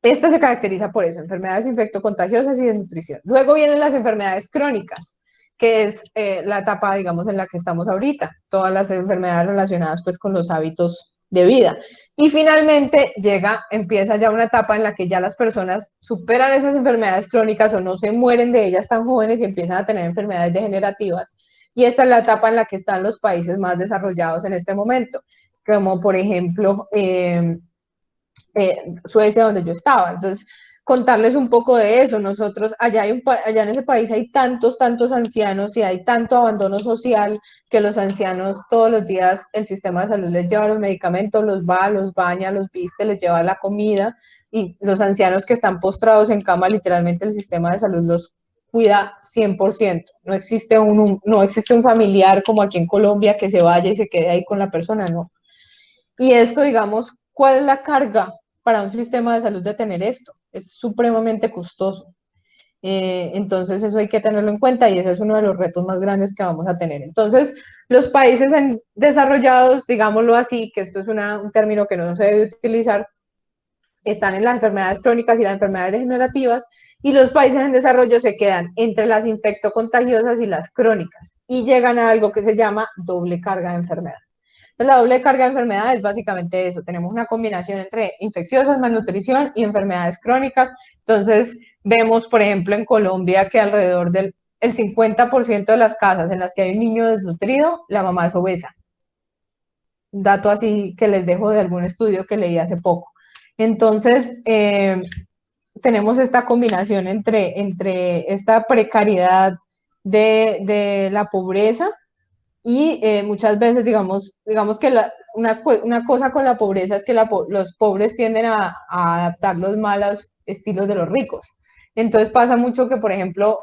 esta se caracteriza por eso, enfermedades infectocontagiosas y desnutrición. Luego vienen las enfermedades crónicas, que es la etapa, digamos, en la que estamos ahorita, todas las enfermedades relacionadas pues con los hábitos de vida. Y finalmente empieza ya una etapa en la que ya las personas superan esas enfermedades crónicas o no se mueren de ellas tan jóvenes y empiezan a tener enfermedades degenerativas. Y esta es la etapa en la que están los países más desarrollados en este momento, como por ejemplo Suecia, donde yo estaba. Entonces, contarles un poco de eso. Nosotros, allá en ese país hay tantos ancianos y hay tanto abandono social que los ancianos todos los días el sistema de salud les lleva los medicamentos, los va, los baña, los viste, les lleva la comida y los ancianos que están postrados en cama, literalmente el sistema de salud los cuida 100%. No existe un familiar como aquí en Colombia que se vaya y se quede ahí con la persona, no. Y esto, digamos, ¿cuál es la carga para un sistema de salud de tener esto? Es supremamente costoso. Entonces, eso hay que tenerlo en cuenta y ese es uno de los retos más grandes que vamos a tener. Entonces, los países desarrollados, digámoslo así, que esto es un término que no se debe utilizar, están en las enfermedades crónicas y las enfermedades degenerativas, y los países en desarrollo se quedan entre las infectocontagiosas y las crónicas, y llegan a algo que se llama doble carga de enfermedad. Pues la doble carga de enfermedad es básicamente eso. Tenemos una combinación entre infecciosas, malnutrición y enfermedades crónicas. Entonces, vemos, por ejemplo, en Colombia que alrededor del 50% de las casas en las que hay un niño desnutrido, la mamá es obesa. Un dato así que les dejo de algún estudio que leí hace poco. Entonces, tenemos esta combinación entre esta precariedad de la pobreza y muchas veces, digamos que una cosa con la pobreza es que los pobres tienden a adaptar los malos estilos de los ricos. Entonces pasa mucho que, por ejemplo,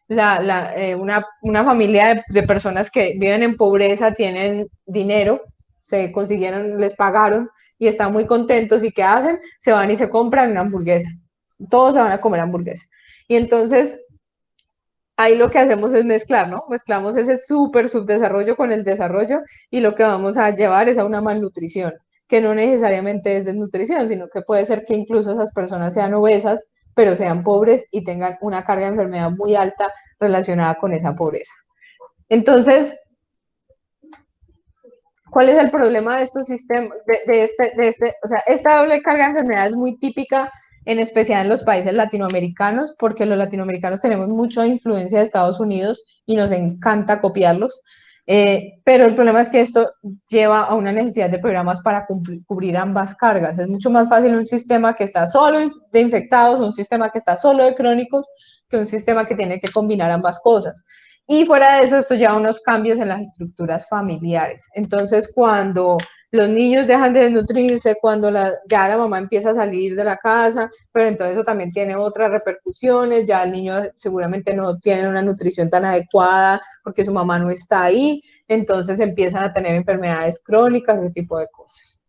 una familia de personas que viven en pobreza tienen dinero, se consiguieron, les pagaron y están muy contentos y ¿qué hacen? Se van y se compran una hamburguesa. Todos se van a comer hamburguesa. Y entonces ahí lo que hacemos es mezclar, ¿no? Mezclamos ese súper subdesarrollo con el desarrollo y lo que vamos a llevar es a una malnutrición, que no necesariamente es desnutrición, sino que puede ser que incluso esas personas sean obesas, pero sean pobres y tengan una carga de enfermedad muy alta relacionada con esa pobreza. Entonces, ¿cuál es el problema de estos sistemas, o sea, esta doble carga de enfermedad es muy típica, en especial en los países latinoamericanos, porque los latinoamericanos tenemos mucha influencia de Estados Unidos y nos encanta copiarlos, pero el problema es que esto lleva a una necesidad de programas para cubrir ambas cargas. Es mucho más fácil un sistema que está solo de infectados, un sistema que está solo de crónicos, que un sistema que tiene que combinar ambas cosas. Y fuera de eso, esto lleva a unos cambios en las estructuras familiares. Entonces, cuando los niños dejan de nutrirse, cuando ya la mamá empieza a salir de la casa, pero entonces eso también tiene otras repercusiones, ya el niño seguramente no tiene una nutrición tan adecuada porque su mamá no está ahí, entonces empiezan a tener enfermedades crónicas, ese tipo de cosas.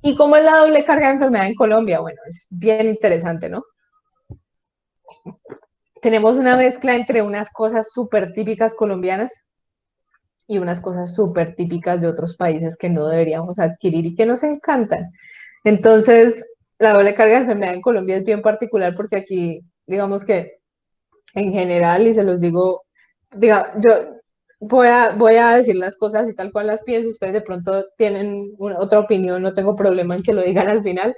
¿Y cómo es la doble carga de enfermedad en Colombia? Bueno, es bien interesante, ¿no? Tenemos una mezcla entre unas cosas súper típicas colombianas y unas cosas súper típicas de otros países que no deberíamos adquirir y que nos encantan. Entonces, la doble carga de enfermedad en Colombia es bien particular porque aquí, digamos que en general, y se los digo, yo voy a decir las cosas y tal cual las pienso, ustedes de pronto tienen otra opinión, no tengo problema en que lo digan al final,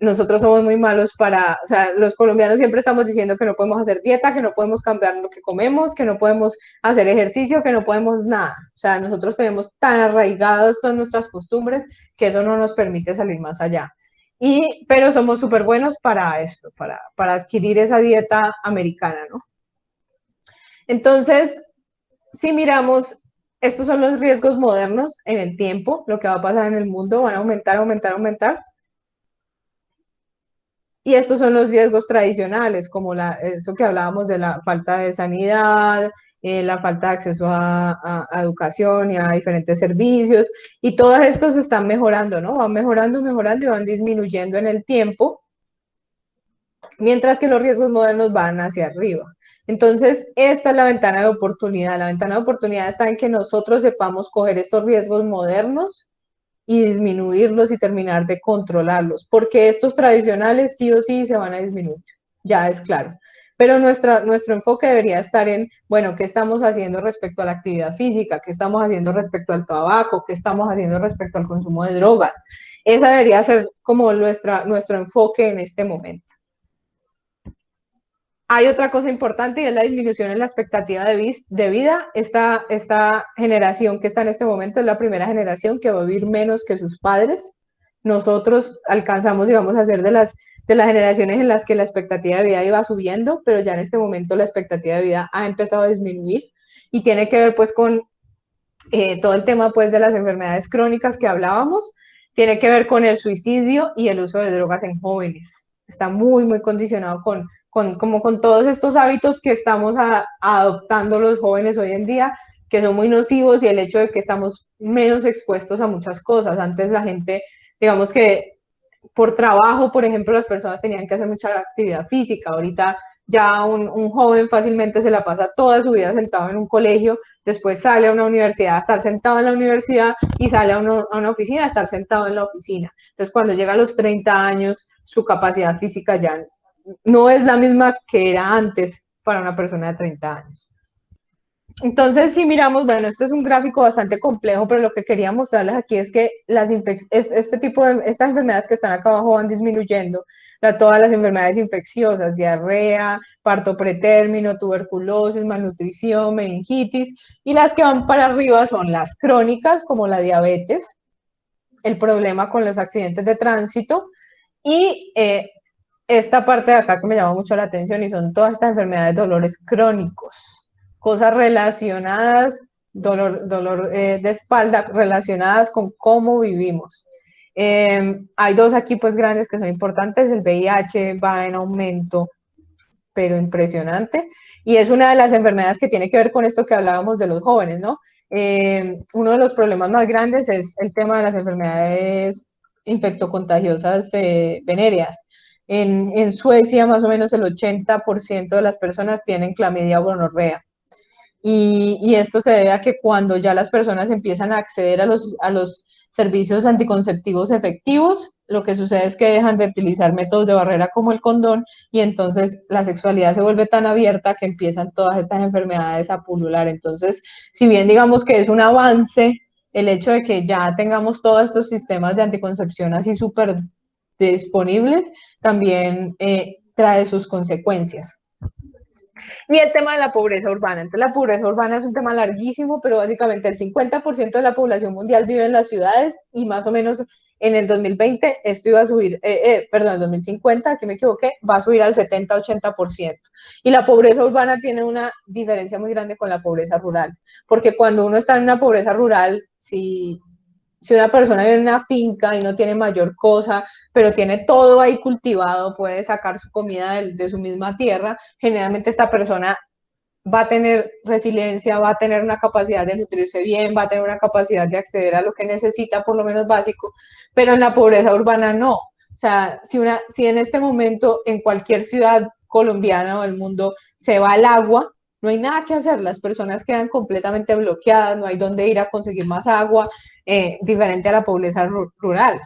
nosotros somos muy malos para, o sea, los colombianos siempre estamos diciendo que no podemos hacer dieta, que no podemos cambiar lo que comemos, que no podemos hacer ejercicio, que no podemos nada. O sea, nosotros tenemos tan arraigados todas nuestras costumbres que eso no nos permite salir más allá. Pero somos súper buenos para esto, para adquirir esa dieta americana, ¿no? Entonces, si miramos, estos son los riesgos modernos en el tiempo, lo que va a pasar en el mundo, van a aumentar, aumentar, aumentar. Y estos son los riesgos tradicionales, como eso que hablábamos de la falta de sanidad, la falta de acceso a educación y a diferentes servicios. Y todos estos están mejorando, ¿no? Van mejorando, mejorando y van disminuyendo en el tiempo, mientras que los riesgos modernos van hacia arriba. Entonces, esta es la ventana de oportunidad. La ventana de oportunidad está en que nosotros sepamos coger estos riesgos modernos y disminuirlos y terminar de controlarlos, porque estos tradicionales sí o sí se van a disminuir, ya es claro. Pero nuestro enfoque debería estar en, bueno, ¿qué estamos haciendo respecto a la actividad física? ¿Qué estamos haciendo respecto al tabaco? ¿Qué estamos haciendo respecto al consumo de drogas? Esa debería ser como nuestro enfoque en este momento. Hay otra cosa importante y es la disminución en la expectativa de vida. Esta generación que está en este momento es la primera generación que va a vivir menos que sus padres. Nosotros alcanzamos, digamos, a ser de las generaciones en las que la expectativa de vida iba subiendo, pero ya en este momento la expectativa de vida ha empezado a disminuir y tiene que ver pues con todo el tema pues de las enfermedades crónicas que hablábamos, tiene que ver con el suicidio y el uso de drogas en jóvenes. Está muy, muy condicionado como con todos estos hábitos que estamos adoptando los jóvenes hoy en día, que son muy nocivos y el hecho de que estamos menos expuestos a muchas cosas. Antes la gente, digamos que por trabajo, por ejemplo, las personas tenían que hacer mucha actividad física. Ahorita ya un joven fácilmente se la pasa toda su vida sentado en un colegio, después sale a una universidad a estar sentado en la universidad y sale a una oficina a estar sentado en la oficina. Entonces, cuando llega a los 30 años, su capacidad física ya no es la misma que era antes para una persona de 30 años. Entonces, si miramos, bueno, este es un gráfico bastante complejo, pero lo que quería mostrarles aquí es que estas enfermedades que están acá abajo van disminuyendo. Todas las enfermedades infecciosas, diarrea, parto pretérmino, tuberculosis, malnutrición, meningitis, y las que van para arriba son las crónicas, como la diabetes, el problema con los accidentes de tránsito, y esta parte de acá que me llama mucho la atención, y son todas estas enfermedades de dolores crónicos, cosas relacionadas, dolor de espalda, relacionadas con cómo vivimos. Hay dos aquí pues grandes que son importantes, el VIH va en aumento, pero impresionante, y es una de las enfermedades que tiene que ver con esto que hablábamos de los jóvenes, ¿no? Uno de los problemas más grandes es el tema de las enfermedades infectocontagiosas venéreas. En Suecia, más o menos el 80% de las personas tienen clamidia o gonorrea. Y esto se debe a que cuando ya las personas empiezan a acceder a los servicios anticonceptivos efectivos, lo que sucede es que dejan de utilizar métodos de barrera como el condón y entonces la sexualidad se vuelve tan abierta que empiezan todas estas enfermedades a pulular. Entonces, si bien digamos que es un avance el hecho de que ya tengamos todos estos sistemas de anticoncepción así súper disponibles, también trae sus consecuencias. Y el tema de la pobreza urbana. Entonces, la pobreza urbana es un tema larguísimo, pero básicamente el 50% de la población mundial vive en las ciudades y más o menos en el 2020 esto iba a subir, perdón, el 2050, aquí me equivoqué, va a subir al 70-80%. Y la pobreza urbana tiene una diferencia muy grande con la pobreza rural, porque cuando uno está en una pobreza rural, si una persona vive en una finca y no tiene mayor cosa, pero tiene todo ahí cultivado, puede sacar su comida de su misma tierra, generalmente esta persona va a tener resiliencia, va a tener una capacidad de nutrirse bien, va a tener una capacidad de acceder a lo que necesita, por lo menos básico, pero en la pobreza urbana no. O sea, si en este momento en cualquier ciudad colombiana o del mundo se va el agua, no hay nada que hacer, las personas quedan completamente bloqueadas, no hay dónde ir a conseguir más agua, diferente a la pobreza rural.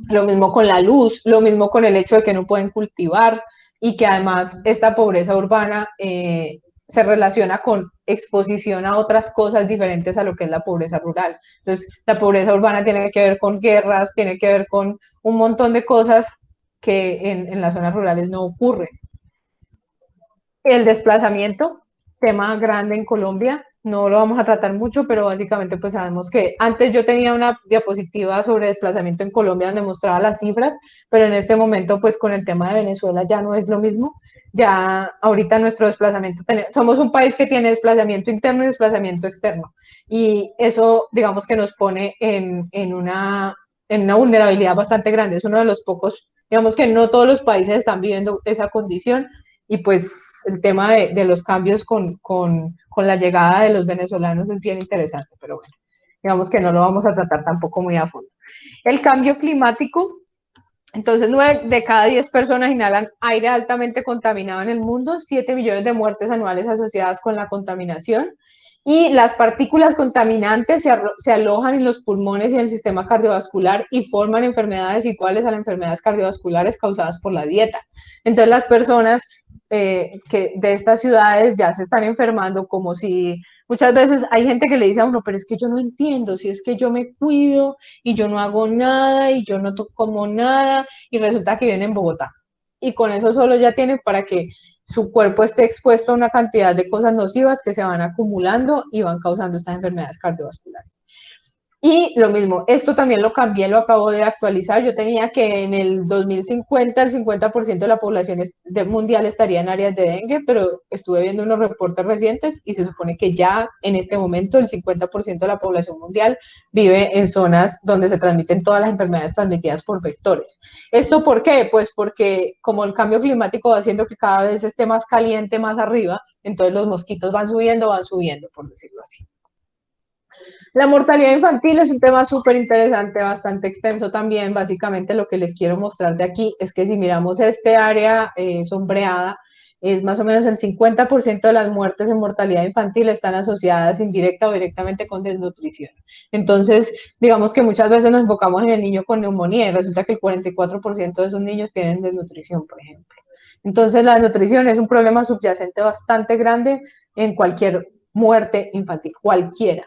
Lo mismo con la luz, lo mismo con el hecho de que no pueden cultivar y que además esta pobreza urbana se relaciona con exposición a otras cosas diferentes a lo que es la pobreza rural. Entonces, la pobreza urbana tiene que ver con guerras, tiene que ver con un montón de cosas que en las zonas rurales no ocurren. El desplazamiento, tema grande en Colombia, no lo vamos a tratar mucho, pero básicamente pues sabemos que antes yo tenía una diapositiva sobre desplazamiento en Colombia donde mostraba las cifras, pero en este momento pues con el tema de Venezuela ya no es lo mismo. Ya ahorita nuestro desplazamiento, somos un país que tiene desplazamiento interno y desplazamiento externo. Y eso digamos que nos pone en una vulnerabilidad bastante grande. Es uno de los pocos, digamos que no todos los países están viviendo esa condición y pues el tema de los cambios con la llegada de los venezolanos es bien interesante, pero bueno, digamos que no lo vamos a tratar tampoco muy a fondo. El cambio climático, entonces 9 de cada 10 personas inhalan aire altamente contaminado en el mundo, 7 millones de muertes anuales asociadas con la contaminación y las partículas contaminantes se alojan en los pulmones y en el sistema cardiovascular y forman enfermedades iguales a las enfermedades cardiovasculares causadas por la dieta. Entonces las personas que de estas ciudades ya se están enfermando como si muchas veces hay gente que le dice a uno, pero es que yo no entiendo, si es que yo me cuido y yo no hago nada y yo no como nada y resulta que viene en Bogotá. Y con eso solo ya tiene para que su cuerpo esté expuesto a una cantidad de cosas nocivas que se van acumulando y van causando estas enfermedades cardiovasculares. Y lo mismo, esto también lo cambié, lo acabo de actualizar. Yo tenía que en el 2050 el 50% de la población mundial estaría en áreas de dengue, pero estuve viendo unos reportes recientes y se supone que ya en este momento el 50% de la población mundial vive en zonas donde se transmiten todas las enfermedades transmitidas por vectores. ¿Esto por qué? Pues porque como el cambio climático va haciendo que cada vez esté más caliente más arriba, entonces los mosquitos van subiendo, por decirlo así. La mortalidad infantil es un tema súper interesante, bastante extenso también. Básicamente lo que les quiero mostrar de aquí es que si miramos este área sombreada, es más o menos el 50% de las muertes en mortalidad infantil están asociadas indirecta o directamente con desnutrición. Entonces, digamos que muchas veces nos enfocamos en el niño con neumonía y resulta que el 44% de esos niños tienen desnutrición, por ejemplo. Entonces, la desnutrición es un problema subyacente bastante grande en cualquier muerte infantil, cualquiera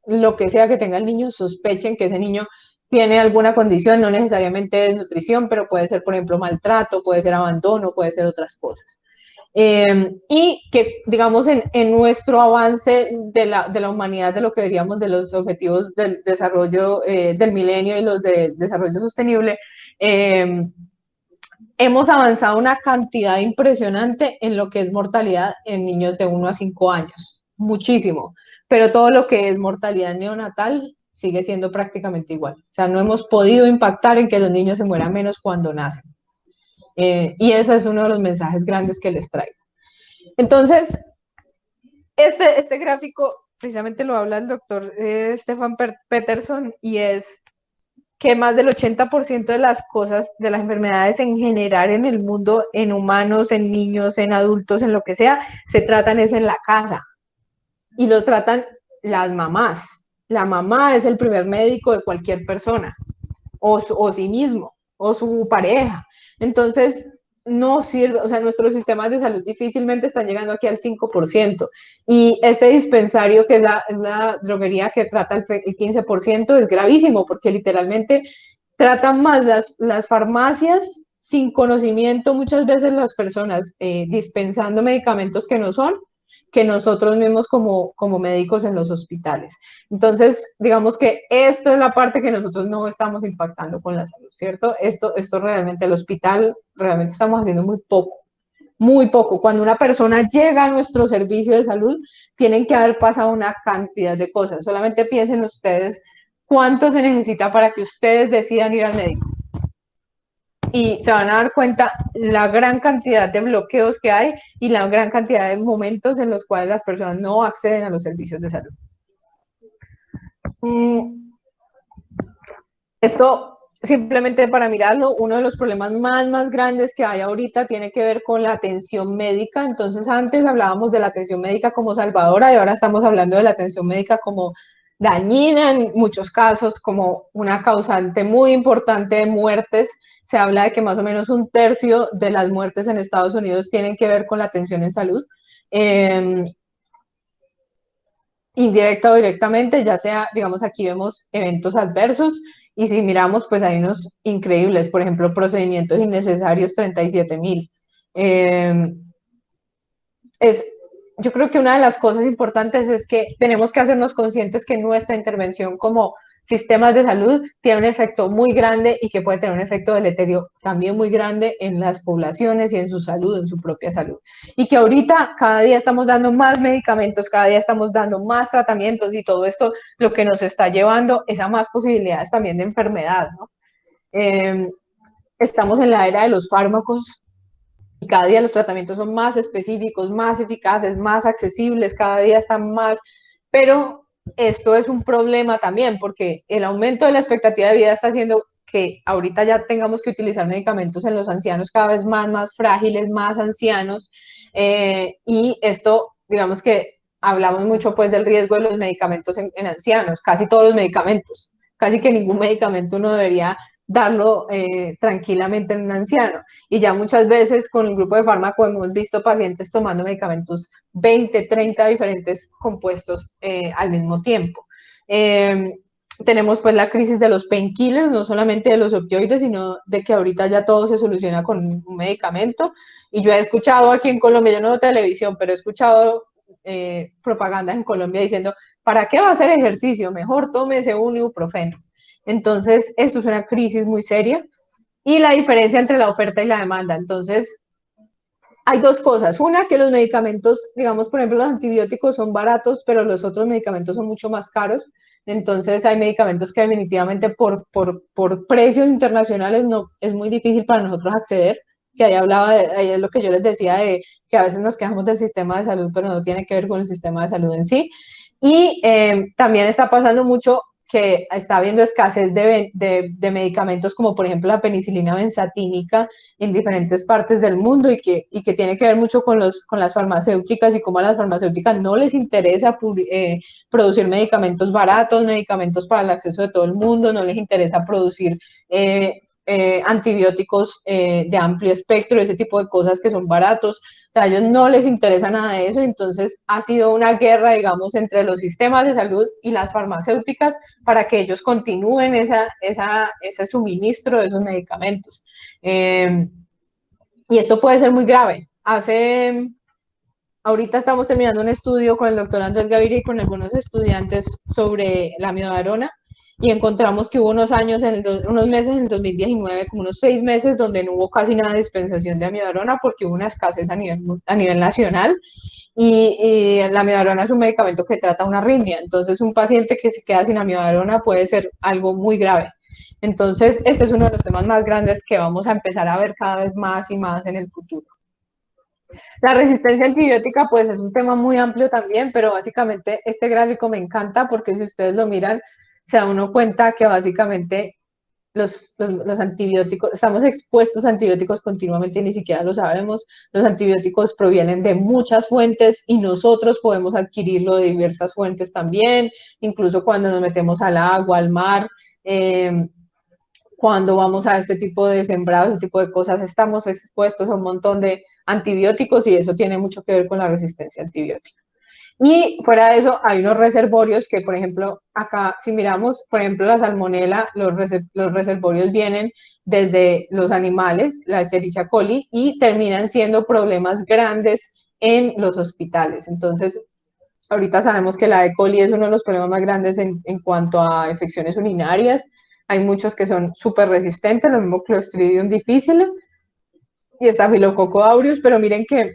lo que sea que tenga el niño, sospechen que ese niño tiene alguna condición, no necesariamente desnutrición, pero puede ser, por ejemplo, maltrato, puede ser abandono, puede ser otras cosas. Y que, digamos, en nuestro avance de la humanidad, de lo que veríamos de los objetivos del desarrollo del milenio y los de desarrollo sostenible, hemos avanzado una cantidad impresionante en lo que es mortalidad en niños de 1 a 5 años, muchísimo, pero todo lo que es mortalidad neonatal sigue siendo prácticamente igual. O sea, no hemos podido impactar en que los niños se mueran menos cuando nacen. Y ese es uno de los mensajes grandes que les traigo. Entonces, este gráfico precisamente lo habla el doctor Stefan Peterson y es que más del 80% de las cosas, de las enfermedades en general en el mundo, en humanos, en niños, en adultos, en lo que sea, se tratan es en la casa y lo tratan las mamás. La mamá es el primer médico de cualquier persona, o sí mismo, o su pareja. Entonces, no sirve, o sea, nuestros sistemas de salud difícilmente están llegando aquí al 5%. Y este dispensario, que es la droguería que trata el 15%, es gravísimo, porque literalmente tratan más las farmacias sin conocimiento, muchas veces las personas dispensando medicamentos que no son, que nosotros mismos como médicos en los hospitales. Entonces, digamos que esto es la parte que nosotros no estamos impactando con la salud, ¿cierto? Esto realmente, el hospital, realmente estamos haciendo muy poco, muy poco. Cuando una persona llega a nuestro servicio de salud, tienen que haber pasado una cantidad de cosas. Solamente piensen ustedes cuánto se necesita para que ustedes decidan ir al médico. Y se van a dar cuenta la gran cantidad de bloqueos que hay y la gran cantidad de momentos en los cuales las personas no acceden a los servicios de salud. Esto, simplemente para mirarlo, uno de los problemas más grandes que hay ahorita tiene que ver con la atención médica. Entonces, antes hablábamos de la atención médica como salvadora y ahora estamos hablando de la atención médica como dañina en muchos casos, como una causante muy importante de muertes. Se habla de que más o menos 1/3 de las muertes en Estados Unidos tienen que ver con la atención en salud. Indirecta o directamente, ya sea, digamos, aquí vemos eventos adversos y si miramos, pues hay unos increíbles, por ejemplo, procedimientos innecesarios 37.000. Es, yo creo que una de las cosas importantes es que tenemos que hacernos conscientes que nuestra intervención como sistemas de salud tiene un efecto muy grande y que puede tener un efecto deleterio también muy grande en las poblaciones y en su salud, en su propia salud. Y que ahorita cada día estamos dando más medicamentos, cada día estamos dando más tratamientos y todo esto lo que nos está llevando es a más posibilidades también de enfermedad, ¿no? Estamos en la era de los fármacos, y cada día los tratamientos son más específicos, más eficaces, más accesibles, cada día están más, pero esto es un problema también porque el aumento de la expectativa de vida está haciendo que ahorita ya tengamos que utilizar medicamentos en los ancianos cada vez más frágiles, más ancianos, y esto, digamos que hablamos mucho pues del riesgo de los medicamentos en ancianos, casi todos los medicamentos, casi que ningún medicamento uno debería darlo tranquilamente en un anciano. Y ya muchas veces con el grupo de fármaco hemos visto pacientes tomando medicamentos 20, 30 diferentes compuestos al mismo tiempo. Tenemos pues la crisis de los painkillers, no solamente de los opioides, sino de que ahorita ya todo se soluciona con un medicamento. Y yo he escuchado aquí en Colombia, yo no veo televisión, pero he escuchado propagandas en Colombia diciendo, ¿para qué va a hacer ejercicio? Mejor tómese un ibuprofeno. Entonces, esto es una crisis muy seria y la diferencia entre la oferta y la demanda. Entonces, hay dos cosas. Una, que los medicamentos, digamos, por ejemplo, los antibióticos son baratos, pero los otros medicamentos son mucho más caros. Entonces, hay medicamentos que definitivamente por precios internacionales no, es muy difícil para nosotros acceder. Que ahí hablaba, ahí es lo que yo les decía, de que a veces nos quejamos del sistema de salud, pero no tiene que ver con el sistema de salud en sí. Y también está pasando mucho que está habiendo escasez de medicamentos como por ejemplo la penicilina benzatínica en diferentes partes del mundo y que tiene que ver mucho con las farmacéuticas y cómo a las farmacéuticas no les interesa producir medicamentos baratos, medicamentos para el acceso de todo el mundo, no les interesa producir antibióticos de amplio espectro, ese tipo de cosas que son baratos. O sea, a ellos no les interesa nada de eso, entonces ha sido una guerra, digamos, entre los sistemas de salud y las farmacéuticas para que ellos continúen ese suministro de esos medicamentos. Y esto puede ser muy grave. Ahorita estamos terminando un estudio con el doctor Andrés Gaviria y con algunos estudiantes sobre la amiodarona y encontramos que hubo unos meses en el 2019, como unos 6 meses, donde no hubo casi nada de dispensación de amiodarona porque hubo una escasez a nivel nacional y la amiodarona es un medicamento que trata una arritmia, entonces un paciente que se queda sin amiodarona puede ser algo muy grave. Entonces, este es uno de los temas más grandes que vamos a empezar a ver cada vez más y más en el futuro. La resistencia antibiótica, pues es un tema muy amplio también, pero básicamente este gráfico me encanta porque si ustedes lo miran, se da uno cuenta que básicamente los antibióticos, estamos expuestos a antibióticos continuamente y ni siquiera lo sabemos. Los antibióticos provienen de muchas fuentes y nosotros podemos adquirirlo de diversas fuentes también, incluso cuando nos metemos al agua, al mar. Cuando vamos a este tipo de sembrados, este tipo de cosas, estamos expuestos a un montón de antibióticos y eso tiene mucho que ver con la resistencia antibiótica. Y fuera de eso, hay unos reservorios que, por ejemplo, acá, si miramos, por ejemplo, la salmonela, los reservorios vienen desde los animales, la Escherichia coli, y terminan siendo problemas grandes en los hospitales. Entonces, ahorita sabemos que la E. coli es uno de los problemas más grandes en cuanto a infecciones urinarias. Hay muchos que son súper resistentes, lo mismo Clostridium difficile y Staphylococcus aureus, pero miren que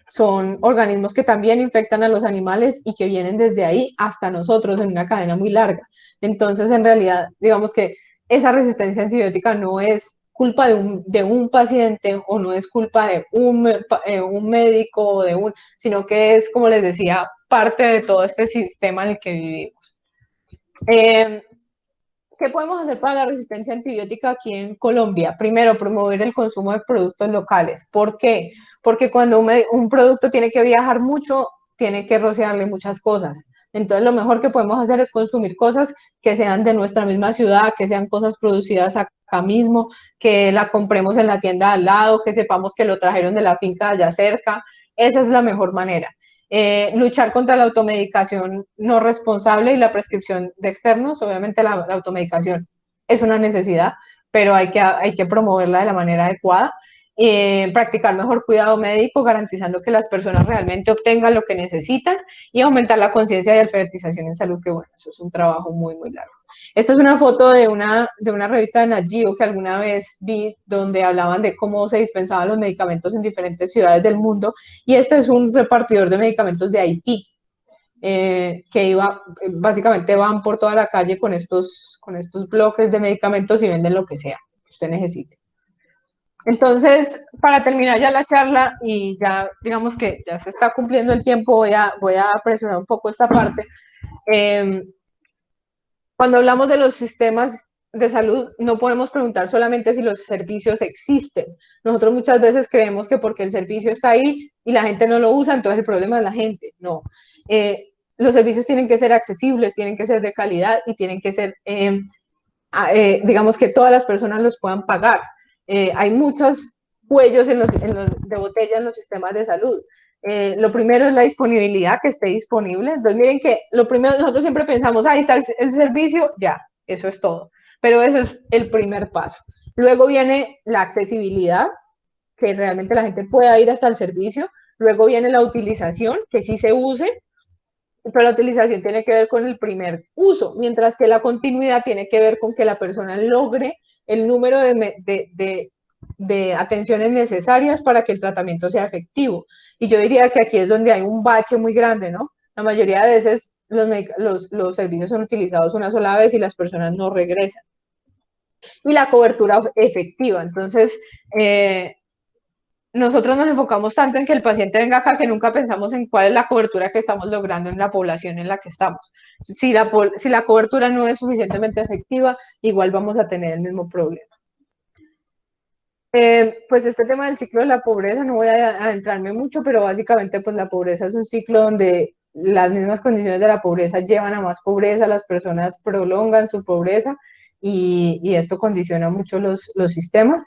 son organismos que también infectan a los animales y que vienen desde ahí hasta nosotros en una cadena muy larga. Entonces, en realidad, digamos que esa resistencia antibiótica no es culpa de un paciente o no es culpa de un médico, sino que es, como les decía, parte de todo este sistema en el que vivimos. ¿Qué podemos hacer para la resistencia antibiótica aquí en Colombia? Primero, promover el consumo de productos locales. ¿Por qué? Porque cuando un producto tiene que viajar mucho, tiene que rociarle muchas cosas. Entonces, lo mejor que podemos hacer es consumir cosas que sean de nuestra misma ciudad, que sean cosas producidas acá mismo, que la compremos en la tienda al lado, que sepamos que lo trajeron de la finca allá cerca. Esa es la mejor manera. Luchar contra la automedicación no responsable y la prescripción de externos. Obviamente la automedicación es una necesidad, pero hay que promoverla de la manera adecuada. Practicar mejor cuidado médico, garantizando que las personas realmente obtengan lo que necesitan y aumentar la conciencia de alfabetización en salud, que bueno, eso es un trabajo muy, muy largo. Esta es una foto de una revista de Nat Geo que alguna vez vi donde hablaban de cómo se dispensaban los medicamentos en diferentes ciudades del mundo y este es un repartidor de medicamentos de Haití. Que básicamente van por toda la calle con estos bloques de medicamentos y venden lo que sea que usted necesite. Entonces, para terminar ya la charla y ya digamos que ya se está cumpliendo el tiempo, voy a apresurar un poco esta parte. Cuando hablamos de los sistemas de salud, no podemos preguntar solamente si los servicios existen. Nosotros muchas veces creemos que porque el servicio está ahí y la gente no lo usa, entonces el problema es la gente. No. Los servicios tienen que ser accesibles, tienen que ser de calidad y tienen que ser, digamos, que todas las personas los puedan pagar. Hay muchos cuellos de botella en los sistemas de salud. Lo primero es la disponibilidad, que esté disponible. Entonces, miren que lo primero, nosotros siempre pensamos, ahí está el servicio, ya, eso es todo. Pero eso es el primer paso. Luego viene la accesibilidad, que realmente la gente pueda ir hasta el servicio. Luego viene la utilización, que sí se use, pero la utilización tiene que ver con el primer uso, mientras que la continuidad tiene que ver con que la persona logre el número de atenciones necesarias para que el tratamiento sea efectivo. Y yo diría que aquí es donde hay un bache muy grande, ¿no? La mayoría de veces los servicios son utilizados una sola vez y las personas no regresan. Y la cobertura efectiva. Entonces, nosotros nos enfocamos tanto en que el paciente venga acá que nunca pensamos en cuál es la cobertura que estamos logrando en la población en la que estamos. Si la cobertura no es suficientemente efectiva, igual vamos a tener el mismo problema. Pues este tema del ciclo de la pobreza, no voy a adentrarme mucho, pero básicamente pues la pobreza es un ciclo donde las mismas condiciones de la pobreza llevan a más pobreza, las personas prolongan su pobreza y esto condiciona mucho los sistemas.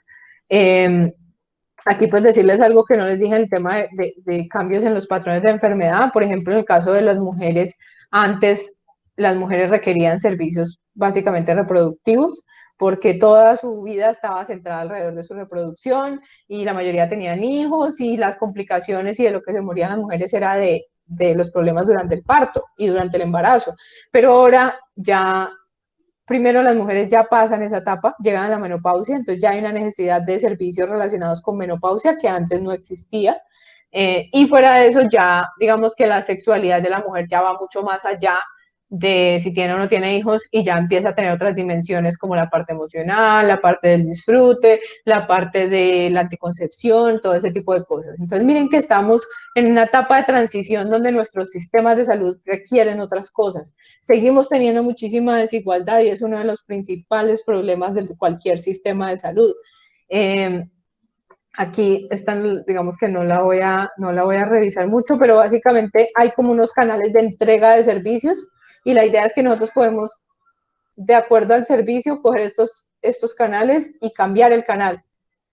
Aquí pues decirles algo que no les dije en el tema de cambios en los patrones de enfermedad. Por ejemplo, en el caso de las mujeres, antes las mujeres requerían servicios básicamente reproductivos porque toda su vida estaba centrada alrededor de su reproducción y la mayoría tenían hijos y las complicaciones y de lo que se morían las mujeres era de los problemas durante el parto y durante el embarazo. Pero ahora ya primero las mujeres ya pasan esa etapa, llegan a la menopausia, entonces ya hay una necesidad de servicios relacionados con menopausia que antes no existía. Y fuera de eso ya, digamos que la sexualidad de la mujer ya va mucho más allá de si tiene o no tiene hijos y ya empieza a tener otras dimensiones como la parte emocional, la parte del disfrute, la parte de la anticoncepción, todo ese tipo de cosas. Entonces miren que estamos en una etapa de transición donde nuestros sistemas de salud requieren otras cosas. Seguimos teniendo muchísima desigualdad y es uno de los principales problemas de cualquier sistema de salud. Aquí están, digamos que no la voy a revisar mucho, pero básicamente hay como unos canales de entrega de servicios y la idea es que nosotros podemos, de acuerdo al servicio, coger estos canales y cambiar el canal.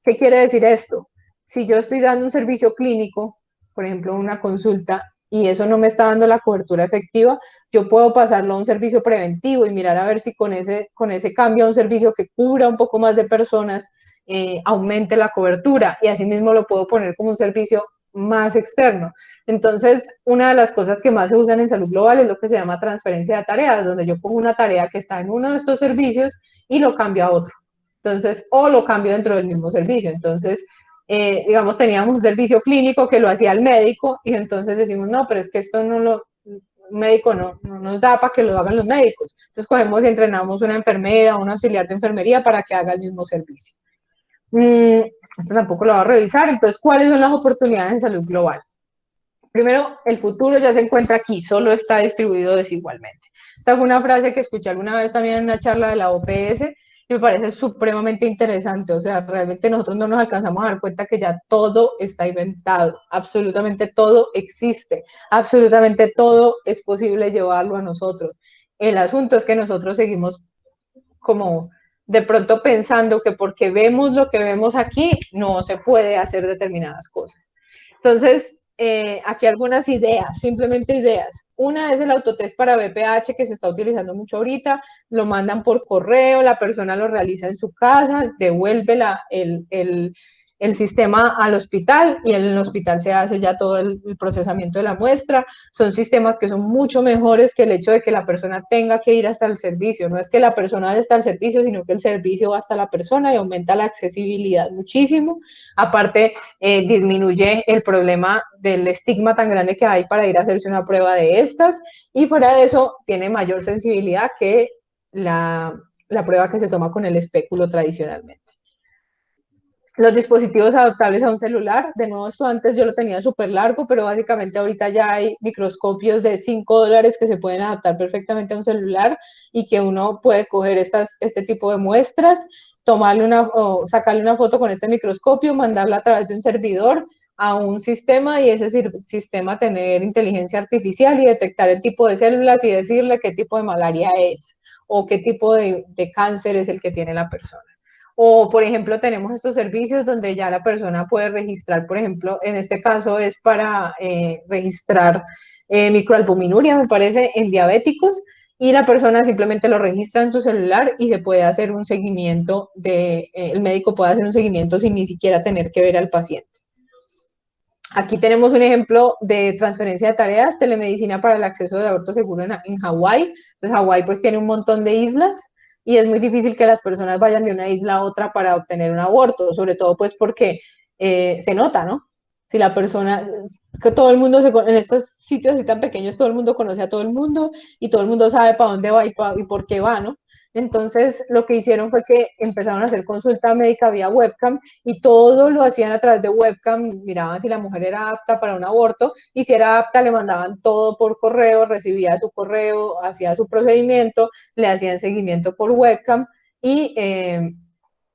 ¿Qué quiere decir esto? Si yo estoy dando un servicio clínico, por ejemplo, una consulta, y eso no me está dando la cobertura efectiva, yo puedo pasarlo a un servicio preventivo y mirar a ver si con ese cambio a un servicio que cubra un poco más de personas, aumente la cobertura y asimismo lo puedo poner como un servicio más externo. Entonces, una de las cosas que más se usan en salud global es lo que se llama transferencia de tareas, donde yo pongo una tarea que está en uno de estos servicios y lo cambio a otro. Entonces, o lo cambio dentro del mismo servicio. Entonces, digamos, teníamos un servicio clínico que lo hacía el médico y entonces decimos, no, pero es que esto no lo, un médico no nos da para que lo hagan los médicos. Entonces, cogemos y entrenamos una enfermera, un auxiliar de enfermería para que haga el mismo servicio. Esto tampoco lo va a revisar. Entonces, ¿cuáles son las oportunidades en salud global? Primero, el futuro ya se encuentra aquí, solo está distribuido desigualmente. Esta fue una frase que escuché alguna vez también en una charla de la OPS y me parece supremamente interesante. O sea, realmente nosotros no nos alcanzamos a dar cuenta que ya todo está inventado, absolutamente todo existe, absolutamente todo es posible llevarlo a nosotros. El asunto es que nosotros seguimos como de pronto pensando que porque vemos lo que vemos aquí, no se puede hacer determinadas cosas. Entonces, aquí algunas ideas, simplemente ideas. Una es el autotest para BPH que se está utilizando mucho ahorita, lo mandan por correo, la persona lo realiza en su casa, devuelve el sistema al hospital y en el hospital se hace ya todo el procesamiento de la muestra. Son sistemas que son mucho mejores que el hecho de que la persona tenga que ir hasta el servicio. No es que la persona vaya hasta el servicio, sino que el servicio va hasta la persona y aumenta la accesibilidad muchísimo. Aparte, disminuye el problema del estigma tan grande que hay para ir a hacerse una prueba de estas y fuera de eso tiene mayor sensibilidad que la prueba que se toma con el espéculo tradicionalmente. Los dispositivos adaptables a un celular, de nuevo esto antes yo lo tenía súper largo, pero básicamente ahorita ya hay microscopios de $5 que se pueden adaptar perfectamente a un celular y que uno puede coger este tipo de muestras, o sacarle una foto con este microscopio, mandarla a través de un servidor a un sistema y ese sistema tener inteligencia artificial y detectar el tipo de células y decirle qué tipo de malaria es o qué tipo de cáncer es el que tiene la persona. O, por ejemplo, tenemos estos servicios donde ya la persona puede registrar, por ejemplo, en este caso es para registrar microalbuminuria, me parece, en diabéticos, y la persona simplemente lo registra en tu celular y se puede hacer un seguimiento el médico puede hacer un seguimiento sin ni siquiera tener que ver al paciente. Aquí tenemos un ejemplo de transferencia de tareas, telemedicina para el acceso de aborto seguro en Hawái. Entonces, Hawái pues tiene un montón de islas y es muy difícil que las personas vayan de una isla a otra para obtener un aborto, sobre todo pues porque se nota, ¿no? Si la persona, que todo el mundo, en estos sitios así tan pequeños, todo el mundo conoce a todo el mundo y todo el mundo sabe para dónde va y por qué va, ¿no? Entonces, lo que hicieron fue que empezaron a hacer consulta médica vía webcam y todo lo hacían a través de webcam, miraban si la mujer era apta para un aborto y si era apta le mandaban todo por correo, recibía su correo, hacía su procedimiento, le hacían seguimiento por webcam y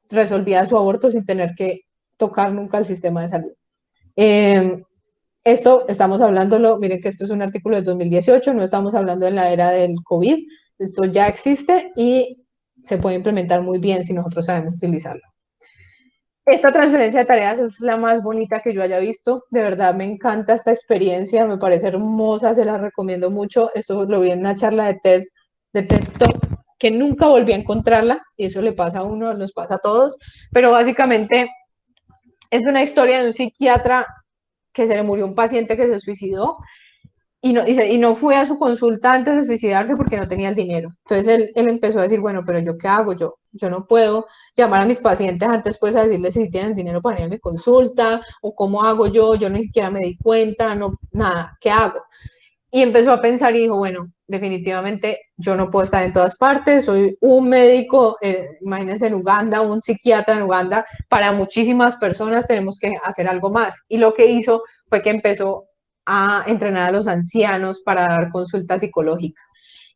resolvía su aborto sin tener que tocar nunca el sistema de salud. Esto estamos hablándolo, miren que esto es un artículo del 2018, no estamos hablando en la era del COVID, esto ya existe y se puede implementar muy bien si nosotros sabemos utilizarlo. Esta transferencia de tareas es la más bonita que yo haya visto, de verdad me encanta esta experiencia, me parece hermosa, se la recomiendo mucho, esto lo vi en una charla de TED Talk, que nunca volví a encontrarla, y eso le pasa a uno, nos pasa a todos, pero básicamente es una historia de un psiquiatra que se le murió un paciente que se suicidó y no fue a su consulta antes de suicidarse porque no tenía el dinero. Entonces él empezó a decir, bueno, pero ¿yo qué hago? Yo no puedo llamar a mis pacientes antes pues a decirles si tienen dinero para ir a mi consulta o cómo hago yo ni siquiera me di cuenta, no, nada, ¿qué hago? Y empezó a pensar y dijo, bueno, definitivamente yo no puedo estar en todas partes, soy un médico, imagínense en Uganda, un psiquiatra en Uganda, para muchísimas personas tenemos que hacer algo más. Y lo que hizo fue que empezó a entrenar a los ancianos para dar consulta psicológica.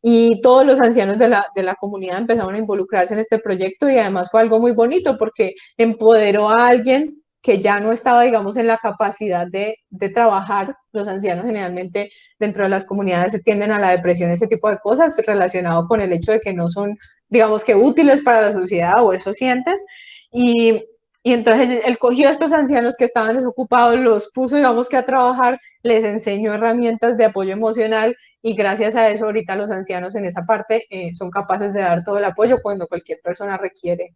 Y todos los ancianos de la comunidad empezaron a involucrarse en este proyecto y además fue algo muy bonito porque empoderó a alguien que ya no estaba, digamos, en la capacidad de trabajar. Los ancianos generalmente dentro de las comunidades se tienden a la depresión, ese tipo de cosas relacionado con el hecho de que no son, digamos, que útiles para la sociedad o eso sienten. Y, y entonces él cogió a estos ancianos que estaban desocupados, los puso, digamos, que a trabajar, les enseñó herramientas de apoyo emocional y gracias a eso ahorita los ancianos en esa parte son capaces de dar todo el apoyo cuando cualquier persona requiere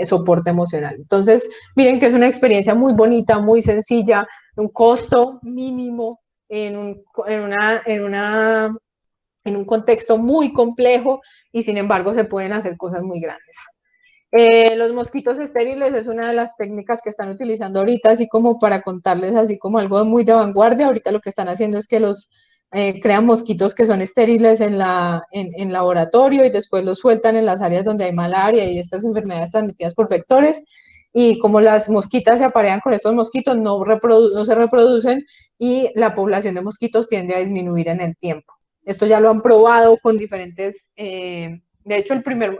soporte emocional. Entonces, miren que es una experiencia muy bonita, muy sencilla, un costo mínimo en un contexto muy complejo y sin embargo se pueden hacer cosas muy grandes. Los mosquitos estériles es una de las técnicas que están utilizando ahorita, así como para contarles así como algo muy de vanguardia. Ahorita lo que están haciendo es que los crean mosquitos que son estériles en laboratorio y después los sueltan en las áreas donde hay malaria y estas enfermedades transmitidas por vectores. Y como las mosquitas se aparean con estos mosquitos, no se reproducen y la población de mosquitos tiende a disminuir en el tiempo. Esto ya lo han probado con diferentes de hecho,